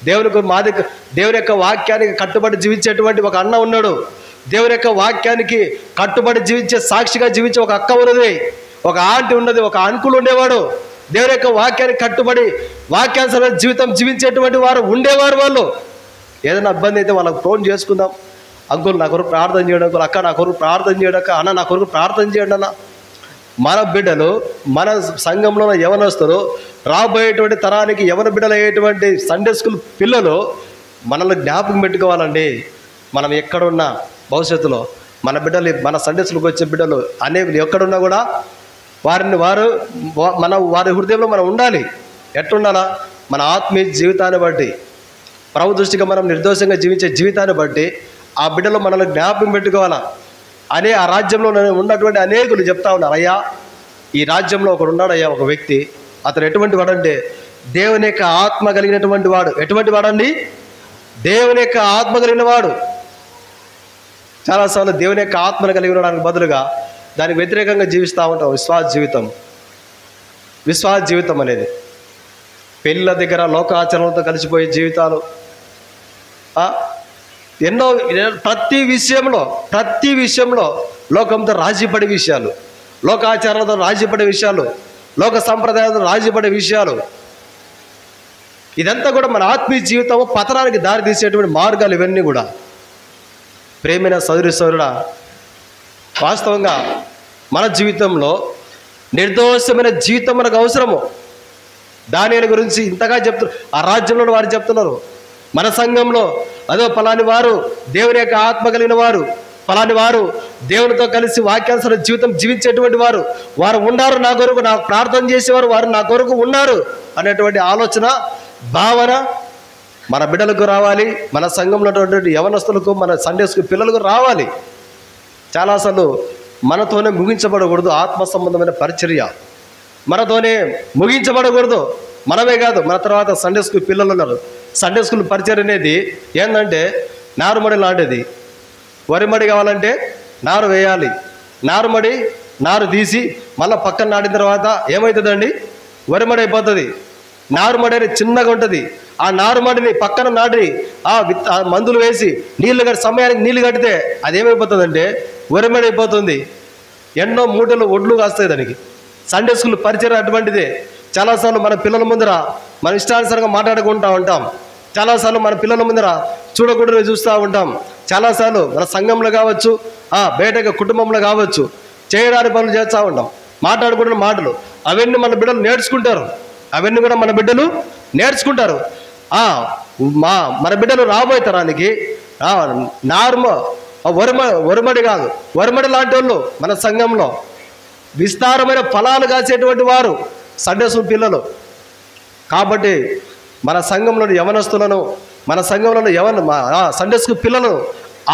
దేవుని యొక్క వాక్యానికి కట్టుబడి జీవించేటువంటి ఒక అన్న ఉన్నాడు. దేవుని యొక్క వాక్యానికి కట్టుబడి జీవించే, సాక్షిగా జీవించే ఒక అక్క ఉన్నది, ఒక ఆంటీ ఉన్నది, ఒక అంకులు ఉండేవాడు. దేవుని యొక్క వాక్యానికి కట్టుబడి వాక్యానుసారమైన జీవితం జీవించేటువంటి వారు ఉండేవారు. వాళ్ళు ఏదైనా ఇబ్బంది అయితే వాళ్ళకు ఫోన్ చేసుకుందాం, అంకుల్ నా కొరకు ప్రార్థన చేయడం, అంకుల్ అక్క నా కొరకు ప్రార్థన చేయడం, అన్న నా కొరకు ప్రార్థన చేయండి అన్న. మన బిడ్డలు, మన సంఘంలో యవనస్తులు, రాబోయేటువంటి తరానికి యవన బిడ్డలు అయ్యేటువంటి సండే స్కూల్ పిల్లలు మనల్ని జ్ఞాపకం పెట్టుకోవాలండి. మనం ఎక్కడున్నా భవిష్యత్తులో మన బిడ్డలు, మన సండే స్కూల్కి వచ్చే బిడ్డలు అనేవి ఎక్కడున్నా కూడా వారి హృదయంలో మనం ఉండాలి. ఎట్లుండాలా? మన ఆత్మీయ జీవితాన్ని బట్టి, ప్రభు దృష్టిగా మనం నిర్దోషంగా జీవించే జీవితాన్ని బట్టి ఆ బిడ్డలో మనల్ని జ్ఞాపకం పెట్టుకోవాలా. ఆ రాజ్యంలో ఉన్నటువంటి అనేకులు చెప్తా ఉన్నారు, అయ్యా ఈ రాజ్యంలో ఒకడు ఉన్నాడయ్యా, ఒక వ్యక్తి, అతను ఎటువంటి వాడంటే దేవుని యొక్క ఆత్మ కలిగినటువంటి వాడు. ఎటువంటి వాడండి? దేవుని యొక్క ఆత్మ కలిగిన వాడు. చాలాసార్లు దేవుని యొక్క ఆత్మను కలిగి ఉండడానికి బదులుగా దానికి వ్యతిరేకంగా జీవిస్తూ ఉంటాం. విశ్వాస జీవితం అనేది పెళ్ళిళ్ళ దగ్గర లోకాచరణలతో కలిసిపోయే జీవితాలు, ఎన్నో ప్రతి విషయంలో లోకంతో రాజీపడే విషయాలు, లోకాచారాలతో రాజీపడే విషయాలు, లోక సంప్రదాయాలతో రాజీపడే విషయాలు, ఇదంతా కూడా మన ఆత్మీయ జీవితం పతనానికి దారి తీసేటువంటి మార్గాలు ఇవన్నీ కూడా. ప్రేమైన సోదరుడా, వాస్తవంగా మన జీవితంలో నిర్దోషమైన జీవితం మనకు అవసరము. దానియేలు గురించి ఇంతగా చెప్తున్నారు, ఆ రాజ్యంలో వారు చెప్తున్నారు, మన సంఘంలో అదో పలాని వారు దేవుని యొక్క ఆత్మ కలిగిన వారు, పలాని వారు దేవునితో కలిసి వాక్యానుసార జీవితం జీవించేటువంటి వారు ఉన్నారు, నా కొరకు నాకు ప్రార్థన చేసేవారు వారు నా కొరకు ఉన్నారు అనేటువంటి ఆలోచన, భావన మన బిడ్డలకు రావాలి. మన సంఘంలో ఉన్నటువంటి యవనస్తులకు, మన సండే స్కూల్ పిల్లలకు రావాలి. చాలాసార్లు మనతోనే ముగించబడకూడదు ఆత్మ సంబంధమైన పరిచర్య, మనతోనే ముగించబడకూడదు. మనమే కాదు, మన తర్వాత సండే స్కూల్ పిల్లలు ఉన్నారు. సండే స్కూల్ పరిచర్య అనేది ఏంటంటే నారుమడి లాంటిది. వరిమడి కావాలంటే నారు వేయాలి, నారు తీసి మళ్ళీ పక్కన నాటిన తర్వాత ఏమవుతుందండి? వరిమడి అయిపోతుంది. నారుమడి అనేది చిన్నగా ఉంటుంది, ఆ నారుమడిని పక్కన నాటి ఆ మందులు వేసి నీళ్లు కట్టి సమయానికి నీళ్లు కట్టితే అదేమైపోతుందంటే వరిమడి అయిపోతుంది. ఎన్నో మూటలు ఒడ్లు కాస్తాయి దానికి. సండే స్కూల్ పరిచయం అటువంటిదే. చాలాసార్లు మన పిల్లల ముందర మన ఇష్టానుసారంగా మాట్లాడుకుంటూ ఉంటాం. చాలాసార్లు మన పిల్లల ముందర చూడకూడదు చూస్తూ ఉంటాం. చాలాసార్లు మన సంఘంలో కావచ్చు, బయటగా కుటుంబంలో కావచ్చు, చేయడానికి పనులు చేస్తూ ఉంటాం. మాట్లాడుకుంటున్న మాటలు అవన్నీ మన బిడ్డలు నేర్చుకుంటారు. అవన్నీ కూడా మన బిడ్డలు నేర్చుకుంటారు. మన బిడ్డలు రాబోయే తరానికి వరిమడి కాదు, వరిమడి లాంటి వాళ్ళు మన సంఘంలో విస్తారమైన ఫలాలు కాసేటువంటి వారు సండే స్కూల్ పిల్లలు. కాబట్టి మన సంఘంలోని యవనస్తులను, మన సంఘంలోని సండే స్కూల్ పిల్లలను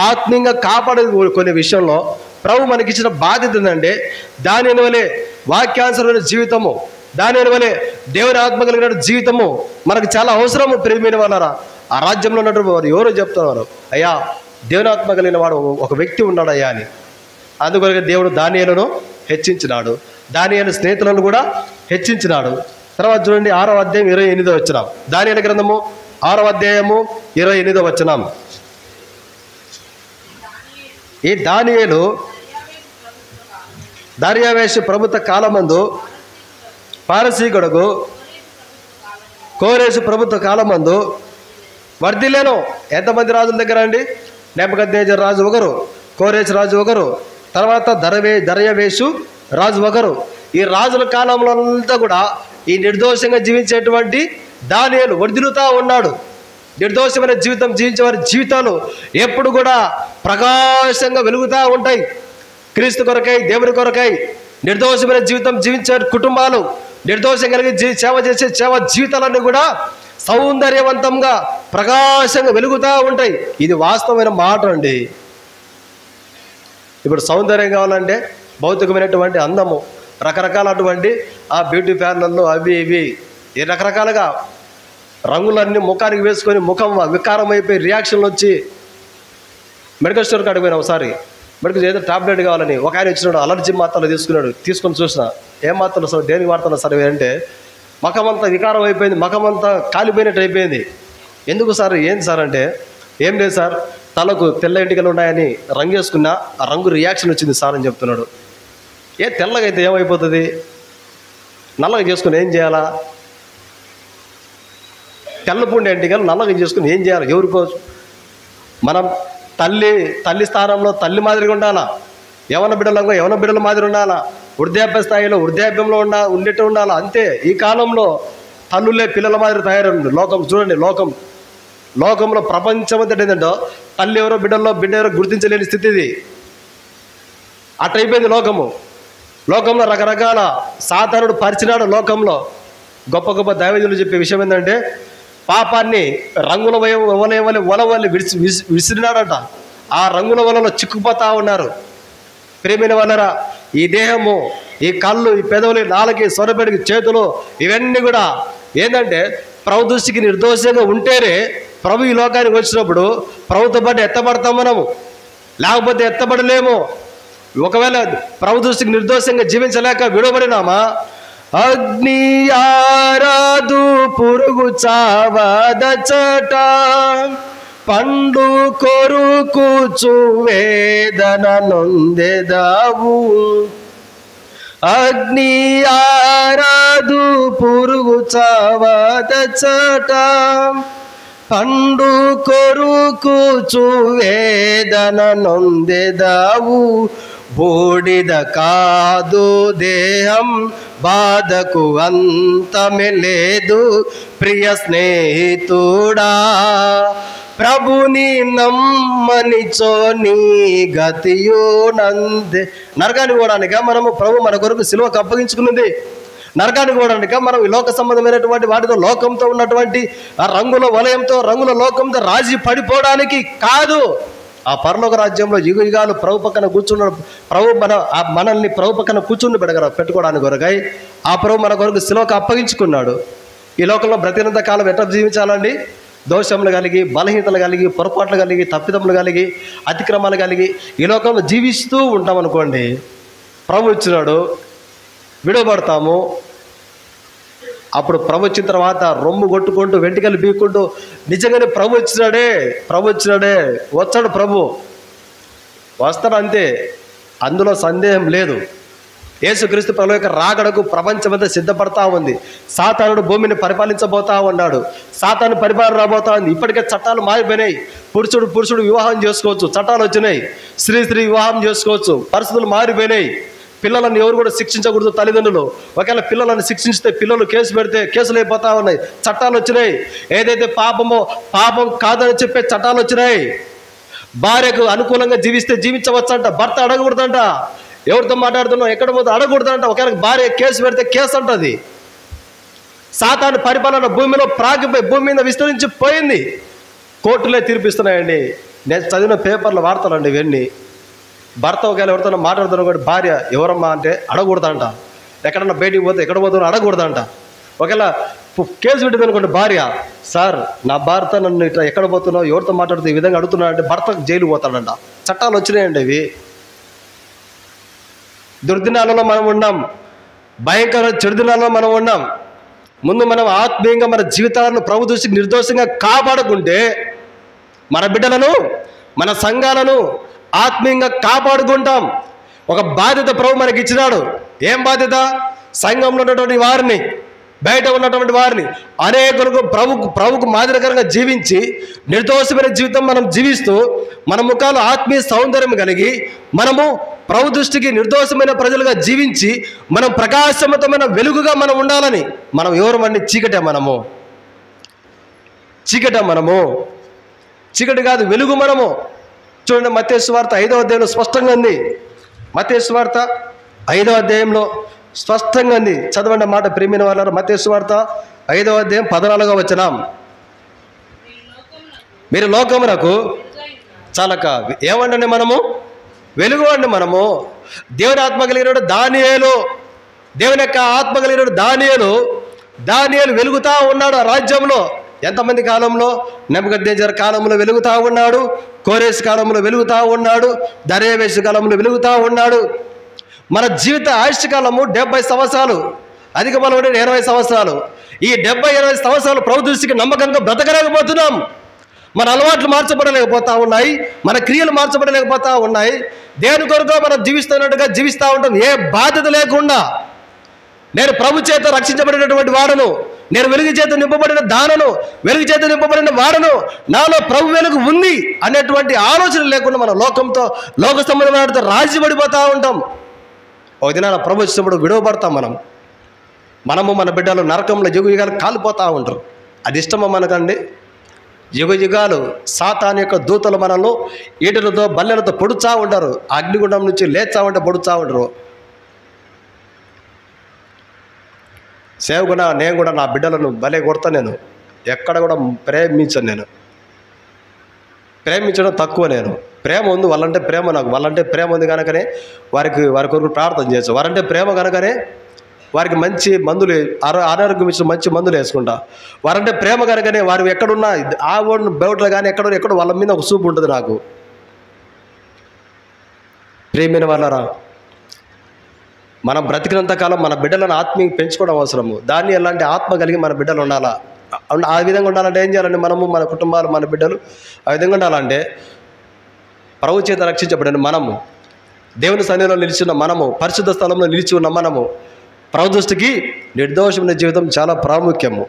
ఆత్మీయంగా కాపాడే కొన్ని విషయంలో ప్రభు మనకిచ్చిన బాధ్యత ఉందండి. దాని వలె వాక్యానుసరమైన జీవితము, దాని వలె దేవుని ఆత్మ కలిగిన జీవితము మనకు చాలా అవసరము. ప్రియమైన వాళ్ళరా, ఆ రాజ్యంలో ఉన్నటువంటి వారు ఎవరో చెప్తున్నారు, అయ్యా దేవుని ఆత్మ కలిగిన వాడు ఒక వ్యక్తి ఉన్నాడయ్యా అని. అందుకొరకు దేవుడు దానియేలును హెచ్చించినాడు, దానియేలు స్నేహితులను కూడా హెచ్చించినాడు. తర్వాత చూడండి 6వ అధ్యాయం 28వ వచనం. దానియేలు గ్రంథము 6వ అధ్యాయము 28వ వచనం. ఈ దానియేలు దర్యావేషు ప్రభుత్వ కాలమందు పారసీకుడుకు కోరేసు ప్రభుత్వ కాలమందు వర్ధిల్లేను. ఎంతమంది రాజుల దగ్గర అండి? నెబుకద్నెజరు రాజు ఒకరు, కోరేసు రాజు ఒకరు, తర్వాత దర్యావేషు రాజు ఒకరు. ఈ రాజుల కాలంలో అంతా కూడా ఈ నిర్దోషంగా జీవించేటువంటి దానియేలు వర్ధిల్లుతూ ఉన్నాడు. నిర్దోషమైన జీవితం జీవించే వారి జీవితాలు ఎప్పుడు కూడా ప్రకాశంగా వెలుగుతూ ఉంటాయి. క్రీస్తు కొరకై, దేవుని కొరకై నిర్దోషమైన జీవితం జీవించే కుటుంబాలు, నిర్దోషం కలిగి సేవ చేసే సేవ జీవితాలన్నీ కూడా సౌందర్యవంతంగా ప్రకాశంగా వెలుగుతూ ఉంటాయి. ఇది వాస్తవమైన మాట అండి. ఇప్పుడు సౌందర్యం కావాలంటే భౌతికమైనటువంటి అందము, రకరకాలటువంటి బ్యూటీ పార్లర్లు అవి ఇవి రకరకాలుగా రంగులన్నీ ముఖానికి వేసుకొని ముఖం వికారం అయిపోయి రియాక్షన్లు వచ్చి మెడికల్ స్టోర్కి అడిగిపోయినా ఒకసారి. మెడికల్ ఏదో టాబ్లెట్ కావాలని ఒక ఆయన ఇచ్చినాడు, అలర్జీ మాత్రలు తీసుకొని చూసిన. ఏం మాత్రలు సార్, దేనికి వాడుతున్నా సార్ అంటే, ముఖమంతా వికారం అయిపోయింది, ముఖమంతా కాలిపోయినట్టు అయిపోయింది. ఎందుకు సార్, ఏంటి సార్ అంటే, ఏం లేదు సార్, తలకు తెల్ల ఎంటికలు ఉన్నాయని రంగు వేసుకున్నా, ఆ రంగు రియాక్షన్ వచ్చింది సార్ అని చెప్తున్నాడు. తెల్లగా అయితే ఏమైపోతుంది? నల్లగా చేసుకుని ఏం చేయాలా? తెల్లపూండి ఎంటికలు నల్లగా చేసుకుని ఏం చేయాలి? ఎవరికో మనం తల్లి స్థానంలో తల్లి మాదిరిగా ఉండాలా, యవన బిడ్డల మాదిరి ఉండాలా, వృద్ధాప్య స్థాయిలో వృద్ధాప్యంలో ఉండేట్టు ఉండాలా. అంతే. ఈ కాలంలో తల్లులే పిల్లల మాదిరి తయారైంది లోకం. చూడండి, లోకంలో ప్రపంచమంతా ఏంటంటే తల్లి ఎవరో బిడ్డ ఎవరో గుర్తించలేని స్థితి ఇది. అట్లయిపోయింది లోకంలో రకరకాల సాతానుడు పరిచినాడు. లోకంలో గొప్ప గొప్ప దైవజనులు చెప్పే విషయం ఏంటంటే, పాపాన్ని రంగుల వలవల్లి విసిరినాడంట. ఆ రంగుల వలలో చిక్కుపోతా ఉన్నారు. ప్రేమైన వాళ్ళరా, ఈ దేహము, ఈ కళ్ళు, ఈ పెదవులు, నాలుగు, స్వరపెడికి, చేతులు, ఇవన్నీ కూడా ఏంటంటే ప్రభు దృష్టికి నిర్దోషంగా ఉంటేనే ప్రభు ఈ లోకానికి వచ్చినప్పుడు ప్రభుతో పాటు ఎత్తబడతాం మనము, లేకపోతే ఎత్తబడలేము. ఒకవేళ ప్రభు దృష్టికి నిర్దోషంగా జీవించలేక విడవబడినామా, అగ్ని ఆరాదు పురుగు చావదచట, పండు కొరుకుచు వేదన నొందెదావు. అగ్ని ఆరాదు పురుగు చావదచట, పండు కొరుకుచు వేదన నొందెదావు. బూడిద కాదు దేహం, బాధకు అంతమే లేదు. ప్రియ స్నేహితుడా, ప్రభుని నమ్మనిచో నీ గతియో నందే. నరకానికి పోవడానిక మనము ప్రభు మన కొరకు సిలువకు అప్పగించుకున్నది? నరకానికి పోవడానిక మనం ఈ లోక సంబంధమైనటువంటి వాటితో, లోకంతో ఉన్నటువంటి ఆ రంగుల వలయంతో, రంగుల లోకంతో రాజీ పడిపోవడానికి కాదు. ఆ పరలోక రాజ్యంలో యుగాలు ప్రభు పక్కన కూర్చున్న ప్రభు మనల్ని ప్రభు పక్కన కూర్చుని పెట్టుకోవడానికి కొరకై ఆ ప్రభు మన కొరకు సిలువకు అప్పగించుకున్నాడు. ఈ లోకంలో బ్రతికినంత కాలం ఎట్లా జీవించాలండి? దోషములు కలిగి, బలహీనతలు కలిగి, పొరపాట్లు కలిగి, తప్పిదములు కలిగి, అతిక్రమాలు కలిగి ఈ లోకంలో జీవిస్తూ ఉంటాం అనుకోండి. ప్రభు ఇచ్చినాడు, విడవబడతాము. అప్పుడు ప్రభు వచ్చిన తర్వాత రొమ్ము కొట్టుకుంటూ వెంట్రుకలు పీక్కుంటూ నిజంగానే ప్రభు వచ్చినాడే వచ్చాడు ప్రభు వస్తాడు అంతే, అందులో సందేహం లేదు. యేసుక్రీస్తు ప్రభు యొక్క రాకడకు ప్రపంచమంతా సిద్ధపడతా ఉంది. సాతానుడు భూమిని పరిపాలించబోతా ఉన్నాడు. సాతాను పరిపాలన రాబోతా ఉంది. ఇప్పటికే చట్టాలు మారిపోయినాయి. పురుషుడు వివాహం చేసుకోవచ్చు, చట్టాలు వచ్చినాయి. స్త్రీ వివాహం చేసుకోవచ్చు, పరిస్థితులు మారిపోయినాయి. పిల్లలను ఎవరు కూడా శిక్షించకూడదు తల్లిదండ్రులు. ఒకవేళ పిల్లలను శిక్షించితే పిల్లలు కేసు పెడితే కేసులు అయిపోతా ఉన్నాయి. చట్టాలు వచ్చినాయి. ఏదైతే పాపమో పాపం కాదని చెప్పే చట్టాలు వచ్చినాయి. భార్యకు అనుకూలంగా జీవిస్తే జీవించవచ్చంట, భర్త అడగకూడదంట. ఎవరితో మాట్లాడుతున్నావు ఎక్కడ పోతే అడగకూడదంట. ఒకవేళ భార్య కేసు పెడితే కేసు అంటది. సాతాను పరిపాలన భూమి మీద విస్తరించి పోయింది. కోర్టులే తీర్పిస్తున్నాయండి. నేను చదివిన పేపర్ల వార్తలండి ఇవన్నీ. భర్త ఒకవేళ ఎవరితో మాట్లాడుతున్నా కూడా భార్య ఎవరమ్మా అంటే అడగకూడదంట. ఎక్కడన్నా బయటికి పోతే ఎక్కడ పోతున్నా అడగకూడదంట. ఒకవేళ కేసు పెట్టింది అనుకోండి భార్య, సార్ నా భర్త నన్ను ఇట్లా ఎక్కడ పోతున్నావు ఎవరితో మాట్లాడుతూ ఈ విధంగా అడుగుతున్నాడంటే భర్తకు జైలు పోతాడంట. చట్టాలు వచ్చినాయండి ఇవి. దుర్దినాలలో మనం ఉన్నాం, భయంకర చెడుదినాలలో మనం ఉన్నాం. ముందు మనం ఆత్మీయంగా మన జీవితాలను ప్రభు దృష్టికి నిర్దోషంగా కాపాడుకుంటే మన బిడ్డలను మన సంఘాలను ఆత్మీయంగా కాపాడుకుంటాం. ఒక బాధ్యత ప్రభు మనకి ఇచ్చినాడు. ఏం బాధ్యత? సంఘంలో ఉన్నటువంటి వారిని, బయట ఉన్నటువంటి వారిని అనేకులకు ప్రభుకు మాదిరికరంగా జీవించి నిర్దోషమైన జీవితం మనం జీవిస్తూ మన ముఖాలు ఆత్మీయ సౌందర్యం కలిగి మనము ప్రభు దృష్టికి నిర్దోషమైన ప్రజలుగా జీవించి మనం ప్రకాశవంతమైన వెలుగుగా మనం ఉండాలని. మనం ఎవరమండి? చీకటే మనము. చీకటి కాదు, వెలుగు మనము. చూడండి, మత్తయి సువార్త 5వ అధ్యాయంలో స్పష్టంగా ఉంది. మత్తయి సువార్త 5వ అధ్యాయంలో స్పష్టంగా ఉంది. చదవండి మాట ప్రియమైన వాళ్ళారా. మత్తయి సువార్త 5వ అధ్యాయం 14వ వచనం. మీరు లోకమునకు చాలక ఏమండి మనము వెలుగు అండి. మనము దేవుని ఆత్మ కలిగిన దానియేలు, దేవుని యొక్క ఆత్మ కలిగిన దానియేలు వెలుగుతా ఉన్నాడు ఆ రాజ్యంలో. ఎంతమంది కాలంలో? నెబుకద్నెజర్ కాలంలో వెలుగుతా ఉన్నాడు, కోరేసు కాలంలో వెలుగుతా ఉన్నాడు, దర్యావేషు కాలంలో వెలుగుతా ఉన్నాడు. మన జీవిత ఆయుష్ కాలము 70 సంవత్సరాలు, అధిక బలం 20 సంవత్సరాలు. ఈ 70-20 సంవత్సరాలు ప్రభు దృష్టికి నమ్మకంగా బ్రతకలేకపోతున్నాం. మన అలవాట్లు మార్చబడలేకపోతా ఉన్నాయి, మన క్రియలు మార్చబడలేకపోతా ఉన్నాయి. దేవుని కొరకు మనం జీవిస్తున్నట్టుగా జీవిస్తూ ఉంటాం, ఏ బాధ్యత లేకుండా. నేను ప్రభు చేత రక్షించబడినటువంటి వాడను, నేను వెలుగు చేత నింపబడిన దానను, వెలుగు చేత నింపబడిన వాడను, నాలో ప్రభు వెలుగు ఉంది అనేటువంటి ఆలోచన లేకుండా మనం లోకంతో, లోక సంబంధమైనతో రాజీ పడిపోతూ ఉంటాం. ఒక దినాన ప్రభు వచ్చినప్పుడు విడవబడతాం. మనము మన బిడ్డలు నరకంలో యుగాలు కాలిపోతూ ఉంటారు. అది ఇష్టమా మనకండి? యుగాలు సాతాను యొక్క దూతలు మనల్ని ఈటలతో బల్లెలతో పొడుచా ఉంటారు. అగ్నిగుండం నుంచి లేచా ఉంటే పొడుచా ఉంటారు. సేవకున్నా నేను కూడా నా బిడ్డలను భలే కొడతా. నేను ఎక్కడ కూడా ప్రేమించడం తక్కువ. నేను ప్రేమ ఉంది వాళ్ళంటే ప్రేమ, నాకు వాళ్ళంటే ప్రేమ ఉంది కనుకనే వారి కొరకు ప్రార్థన చేయొచ్చు. వారంటే ప్రేమ కనుకనే వారికి మంచి మందులు, అనారోగ్యం ఇచ్చిన మంచి మందులు వేసుకుంటా. వారంటే ప్రేమ కనుకనే వారు ఎక్కడున్నా ఆ ఓడిన బయటలో కానీ ఎక్కడో వాళ్ళ మీద ఒక చూపు ఉంటుంది నాకు. ప్రేమైన వాళ్ళరా, మనం బ్రతికినంత కాలం మన బిడ్డలను ఆత్మీయంగా పెంచుకోవడం అవసరము. దాన్ని ఎలాంటి ఆత్మ కలిగి మన బిడ్డలు ఉండాలా. ఆ విధంగా ఉండాలంటే ఏం చేయాలంటే మనము, మన కుటుంబాలు, మన బిడ్డలు ఆ విధంగా ఉండాలంటే ప్రభు చేత రక్షించబడిన మనము, దేవుని సన్నిధిలో నిలిచి ఉన్న మనము, పరిశుద్ధ స్థలంలో నిలిచి ఉన్న మనము, ప్రభు దృష్టికి నిర్దోషమైన జీవితం చాలా ప్రాముఖ్యము.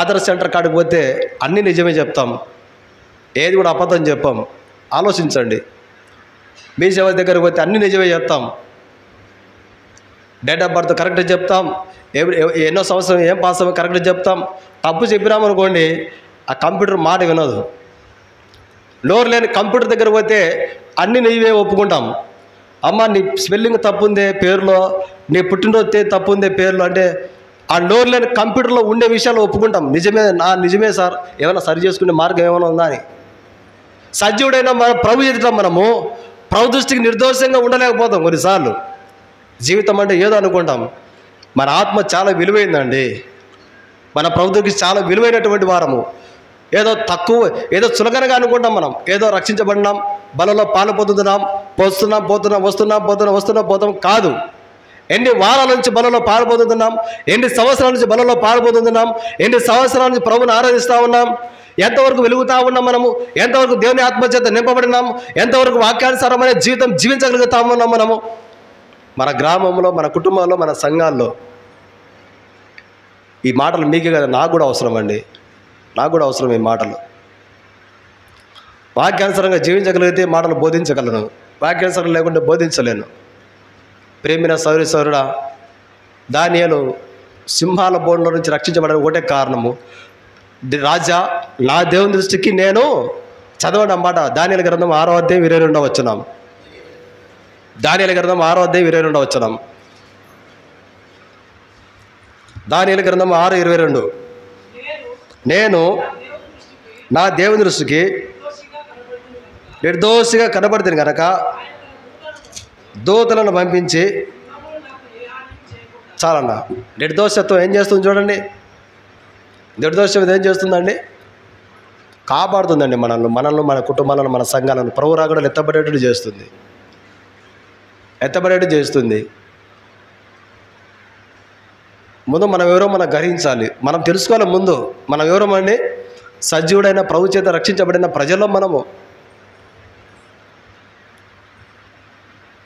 ఆదర్శ సెంటర్ కాడికి పోతే అన్నీ నిజమే చెప్తాం, ఏది కూడా అబద్ధం చెప్పాం. ఆలోచించండి. మీ సేవ దగ్గరకు పోతే అన్నీ నిజమే చెప్తాం, డేట్ ఆఫ్ బర్త్ కరెక్ట్ చెప్తాం, ఎన్నో సంవత్సరం ఏం పాస్ అవ్వ కరెక్ట్ చెప్తాం. తప్పు చెప్పినామనుకోండి ఆ కంప్యూటర్ మాట వినదు. నోరు లేని కంప్యూటర్ దగ్గర పోతే అన్నీ నీవే ఒప్పుకుంటాం. అమ్మ నీ స్పెల్లింగ్ తప్పుందే పేరులో, నీ పుట్టినరోజు తప్పుందే పేరులో అంటే ఆ నోరు లేని కంప్యూటర్లో ఉండే విషయాలు ఒప్పుకుంటాం. నిజమే సార్, ఏమైనా సరి చేసుకునే మార్గం ఏమైనా ఉందా అని. సజీవుడైనా మన ప్రభు ఎదుట మనము ప్రభు దృష్టికి నిర్దోషంగా ఉండలేకపోతాం. కొన్నిసార్లు జీవితం అంటే ఏదో అనుకుంటాం. మన ఆత్మ చాలా విలువైందండి. మన ప్రభు దృష్టికి చాలా విలువైనటువంటి వారము. ఏదో తక్కువ, ఏదో చులకనగా అనుకుంటాం. మనం ఏదో రక్షించబడినాం, బలలో పాలు పొందుతున్నాం, పోతున్నాం కాదు. ఎన్ని వారాల నుంచి బలలో పాల్పొందుతున్నాం, ఎన్ని సంవత్సరాల నుంచి బలలో పాల్పొందుతున్నాం, ఎన్ని సంవత్సరాల నుంచి ప్రభువుని ఆరాధిస్తూ ఉన్నాం, ఎంతవరకు వెలుగుతూ ఉన్నాం మనము, ఎంతవరకు దేవుని ఆత్మచేత నింపబడినాం, ఎంతవరకు వాక్యానుసారమైన జీవితం జీవించగలుగుతా ఉన్నాం మనము. మన గ్రామంలో, మన కుటుంబంలో, మన సంఘాల్లో ఈ మాటలు మీకే కదా, నాకు కూడా అవసరం అండి, నాకు కూడా అవసరం ఈ మాటలు. వాక్యానుసారంగా జీవించగలిగితే మాటలు బోధించగలను, వాక్యానుసారం లేకుంటే బోధించలేను. ప్రేమిన సౌరి సౌరుడా, దానియేలు సింహాల బోన్లో నుంచి రక్షించబడడానికి ఒకటే కారణము, రాజా నా దేవుని దృష్టికి నేను చదవండి అన్నమాట. దానియేలు గ్రంథం 6వ అధ్యాయం 22వ వచనం. దానియేలు గ్రంథం 6వ అధ్యాయం 22వ వచనం. దానియేలు గ్రంథం 6:22. నేను నా దేవుని దృష్టికి నిర్దోషిగా కనబడుతుంది కనుక దూతలను పంపించి, చాలన్న. నిర్దోషత్వం ఏం చేస్తుంది చూడండి, నిర్దోషం ఏం చేస్తుందండి? కాపాడుతుందండి మనల్ని, మన కుటుంబాలను, మన సంఘాలను. ప్రభు రాకడలు ఎత్తబడేటట్టు చేస్తుంది, ఎత్తబడేటట్టు చేస్తుంది. ముందు మనం ఎవరో మనం గ్రహించాలి, మనం తెలుసుకోవాలి. ముందు మనం ఎవరమండి? సజీవుడైన ప్రభు చేత రక్షించబడిన ప్రజల్లో మనము.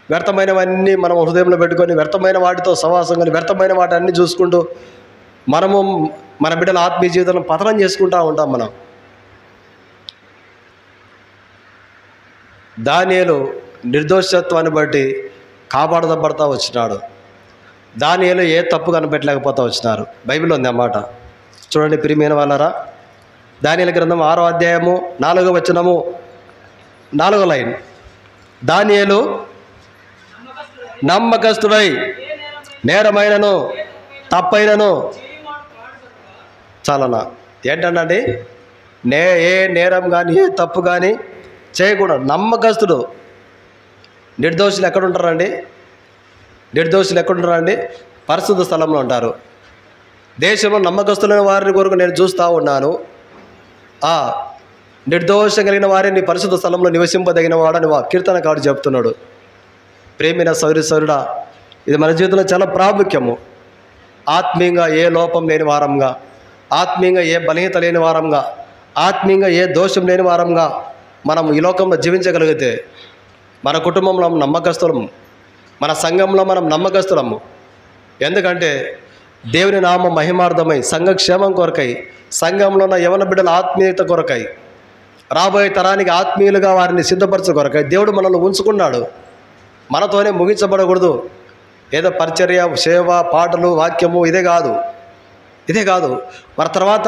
వ్యర్థమైనవన్నీ మనం హృదయంలో పెట్టుకొని, వ్యర్థమైన వాటితో సహవాసం కానీ, వ్యర్థమైన వాటిని చూసుకుంటూ మనము మన బిడ్డల ఆత్మీయ జీవితంలో పతనం చేసుకుంటూ ఉంటాం మనం. దానియేలు నిర్దోషత్వాన్ని బట్టి కాపాడబడతా వచ్చినాడు. దానియేలు ఏ తప్పు కనిపెట్టలేకపోతా వచ్చినారు. బైబిల్లో ఉంది అన్నమాట. చూడండి ప్రియమైన వాళ్ళారా, దానియేలు గ్రంథం 6వ అధ్యాయము 4వ వచనము 4వ లైన్. దానియేలు నమ్మకస్తుడై నేరమైనను తప్పైనను, చాలనా. ఏంటండి? ఏ నేరం కానీ ఏ తప్పు కానీ చేయకూడదు. నమ్మకస్తుడు. నిర్దోషులు ఎక్కడుంటారండి? నిర్దోషులు ఎక్కడుంటారండి? పరిశుద్ధ స్థలంలో ఉంటారు. దేశంలో నమ్మకస్తులైన వారిని కొరకు నేను చూస్తూ ఉన్నాను. నిర్దోషం కలిగిన వారిని పరిశుద్ధ స్థలంలో నివసింపదగిన వాడని కీర్తనకారుడు చెప్తున్నాడు. ప్రేమిన సౌరుడా, ఇది మన జీవితంలో చాలా ప్రాముఖ్యము. ఆత్మీయంగా ఏ లోపం లేని వారంగా, ఆత్మీయంగా ఏ బలహీనత లేని వారంగా, ఆత్మీయంగా ఏ దోషం లేని వారంగా మనం ఈ లోకంలో జీవించగలిగితే మన కుటుంబంలో నమ్మకస్తులము, మన సంఘంలో మనం నమ్మకస్తులము. ఎందుకంటే దేవుని నామ మహిమార్థమై, సంఘక్షేమం కొరకై, సంఘంలో ఉన్న యవన బిడ్డల ఆత్మీయత కొరకై, రాబోయే తరానికి ఆత్మీయులుగా వారిని సిద్ధపరచు కొరకై దేవుడు మనల్ని ఉంచుకున్నాడు. మనతోనే ముగించబడకూడదు. ఏదో పరిచర్య, సేవ, పాటలు, వాక్యము ఇదే కాదు. మరి తర్వాత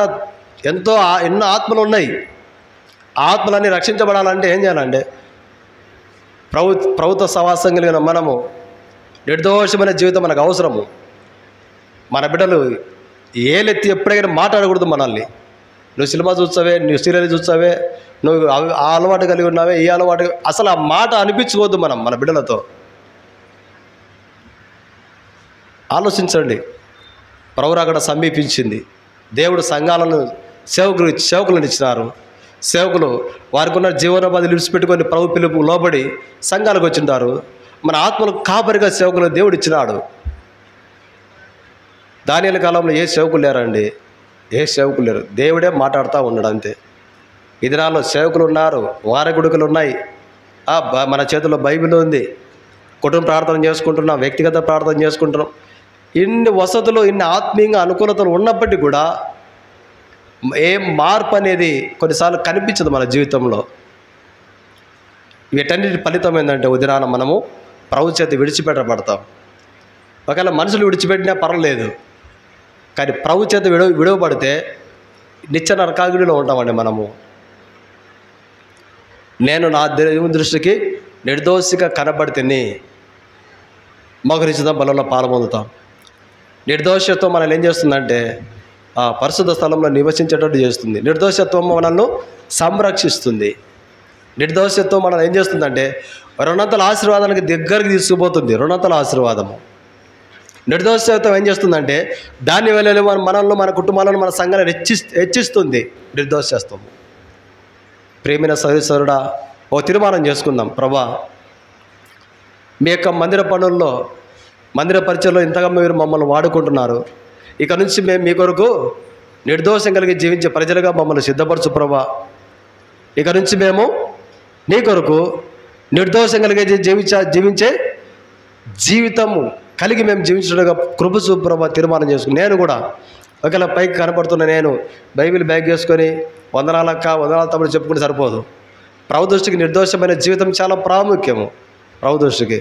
ఎన్నో ఆత్మలు ఉన్నాయి. ఆత్మలన్నీ రక్షించబడాలంటే ఏం చేయాలంటే, ప్రభుత్వ సహవాసం కలిగిన మనము నిర్దోషమైన జీవితం మనకు అవసరము. మన బిడ్డలు ఏలెత్తి ఎప్పుడైనా మాట్లాడకూడదు మనల్ని. నువ్వు సినిమా చూస్తావే, నువ్వు సీరియల్ చూస్తావే, నువ్వు ఆ అలవాటు కలిగి ఉన్నావే, ఈ అలవాటు, అసలు ఆ మాట అనిపించుకోవద్దు మనం మన బిడ్డలతో. ఆలోచించండి. ప్రభువు అక్కడ సమీపించింది. దేవుడు సంఘాలను సేవకులను ఇచ్చినారు. సేవకులు వారికి ఉన్న జీవనోపాధి విడిచిపెట్టుకొని ప్రభు పిలుపు లోబడి సంఘాలకు వచ్చింటారు. మన ఆత్మలకు కాపరిగా సేవకులు దేవుడు ఇచ్చినాడు. దానియేలు కాలంలో ఏ సేవకులు లేరండి, ఏ సేవకులు లేరు. దేవుడే మాట్లాడుతూ ఉన్నాడు అంతే. ఈ దినాల్లో సేవకులు ఉన్నారు, వారగుడుకులు ఉన్నాయి, మన చేతుల్లో బైబిల్ ఉంది, కుటుంబ ప్రార్థన చేసుకుంటున్నాం, వ్యక్తిగత ప్రార్థన చేసుకుంటున్నాం. ఇన్ని వసతులు, ఇన్ని ఆత్మీయంగా అనుకూలతలు ఉన్నప్పటికీ కూడా ఏం మార్పు అనేది కొన్నిసార్లు కనిపించదు మన జీవితంలో. వీటన్నిటి ఫలితం ఏంటంటే ఉదయాన మనము ప్రభు చేత విడిచిపెట్టబడతాం. ఒకవేళ మనుషులు విడిచిపెట్టినా పర్వాలేదు, కానీ ప్రభు చేత విడవబడితే నిత్య నరకాగ్నిలో ఉంటామండి మనము. నేను నా దేవుని దృష్టికి నిర్దోషిగా కనబడితేనే మోకరించుదాం, బలంలో పాల్పొందుతాం. నిర్దోషత్వం మనల్ని ఏం చేస్తుందంటే పరిశుద్ధ స్థలంలో నివసించేటట్టు చేస్తుంది. నిర్దోషత్వం మనల్ని సంరక్షిస్తుంది. నిర్దోషత్వం మనల్ని ఏం చేస్తుందంటే రెండంతల ఆశీర్వాదానికి దగ్గరికి తీసుకుపోతుంది. రెండంతల ఆశీర్వాదము. నిర్దోషత్వం ఏం చేస్తుందంటే దాన్ని వెళ్ళి మనల్ని, మన కుటుంబాలను, మన సంఘాలను హెచ్చిస్తుంది నిర్దోషత్వము. ప్రేమిన సహోదరుడా, ఓ తీర్మానం చేసుకుందాం. ప్రభా, మీ యొక్క మందిర పనుల్లో మందిర పరిచయంలో ఇంతగా మీరు మమ్మల్ని వాడుకుంటున్నారు. ఇక నుంచి మేము మీ కొరకు నిర్దోషం కలిగి జీవించే ప్రజలుగా మమ్మల్ని సిద్ధపరచు ప్రభా. ఇక నుంచి మేము నీ కొరకు నిర్దోషం కలిగి జీవించే జీవితము కలిగి మేము జీవించడంగా కృప చూపు ప్రభా తీర్మానం చేసుకుని, నేను కూడా ఒకవేళ పైకి కనపడుతున్న నేను బైబిల్ బ్యాగ్ చేసుకొని వందనాలక్క వందనాల తమ్ముడు చెప్పుకుంటే సరిపోదు. ప్రభు దృష్టికి నిర్దోషమైన జీవితం చాలా ప్రాముఖ్యము. ప్రభు దృష్టికి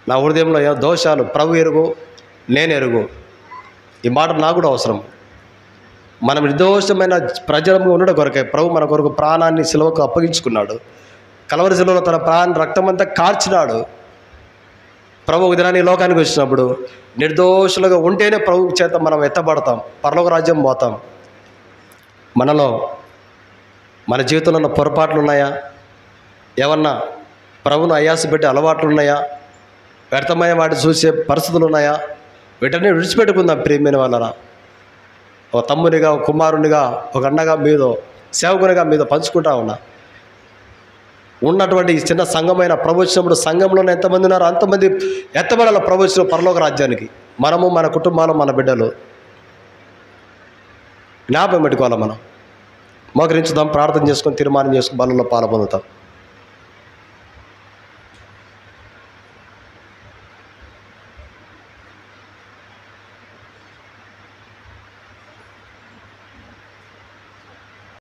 నా హృదయంలో దోషాలు ప్రభు ఎరుగు, నేను ఎరుగు. ఈ మాట నాకు కూడా అవసరం. మనం నిర్దోషమైన ప్రజలంగా ఉండడం కొరకే ప్రభు మన కొరకు ప్రాణాన్ని సిలువకు అప్పగించుకున్నాడు. కలవరి సిలువలో తన రక్తం అంతా కార్చినాడు. ప్రభు ఒక దినాన్ని లోకానికి వచ్చినప్పుడు నిర్దోషులుగా ఉంటేనే ప్రభు చేత మనం ఎత్తబడతాం, పరలోక రాజ్యం పోతాం. మనలో మన జీవితంలో ఉన్న పొరపాట్లు ఉన్నాయా? ఏమన్నా ప్రభును అయాస పెట్టే అలవాట్లు ఉన్నాయా? వ్యర్థమైన వాటిని చూసే పరిస్థితులు ఉన్నాయా? వీటన్ని విడిచిపెట్టుకుందాం ప్రియమైన వాళ్ళరా. ఒక తమ్మునిగా, ఒక కుమారునిగా, ఒక అన్నగా మీదో, సేవకునిగా మీదో పంచుకుంటా ఉన్నా. ఉన్నటువంటి ఈ చిన్న సంఘమైన ప్రభు వచ్చినప్పుడు సంఘంలోనే ఎంతమంది ఉన్నారో అంతమంది ఎత్తబడాల ప్రభు వచ్చిన పరలోక రాజ్యానికి. మనము, మన కుటుంబాలు, మన బిడ్డలు జ్ఞాపకం పెట్టుకోవాలి. మనం మోకరించుదాం, ప్రార్థన చేసుకొని తీర్మానం చేసుకుని బలంలో పాల్పొందుతాం.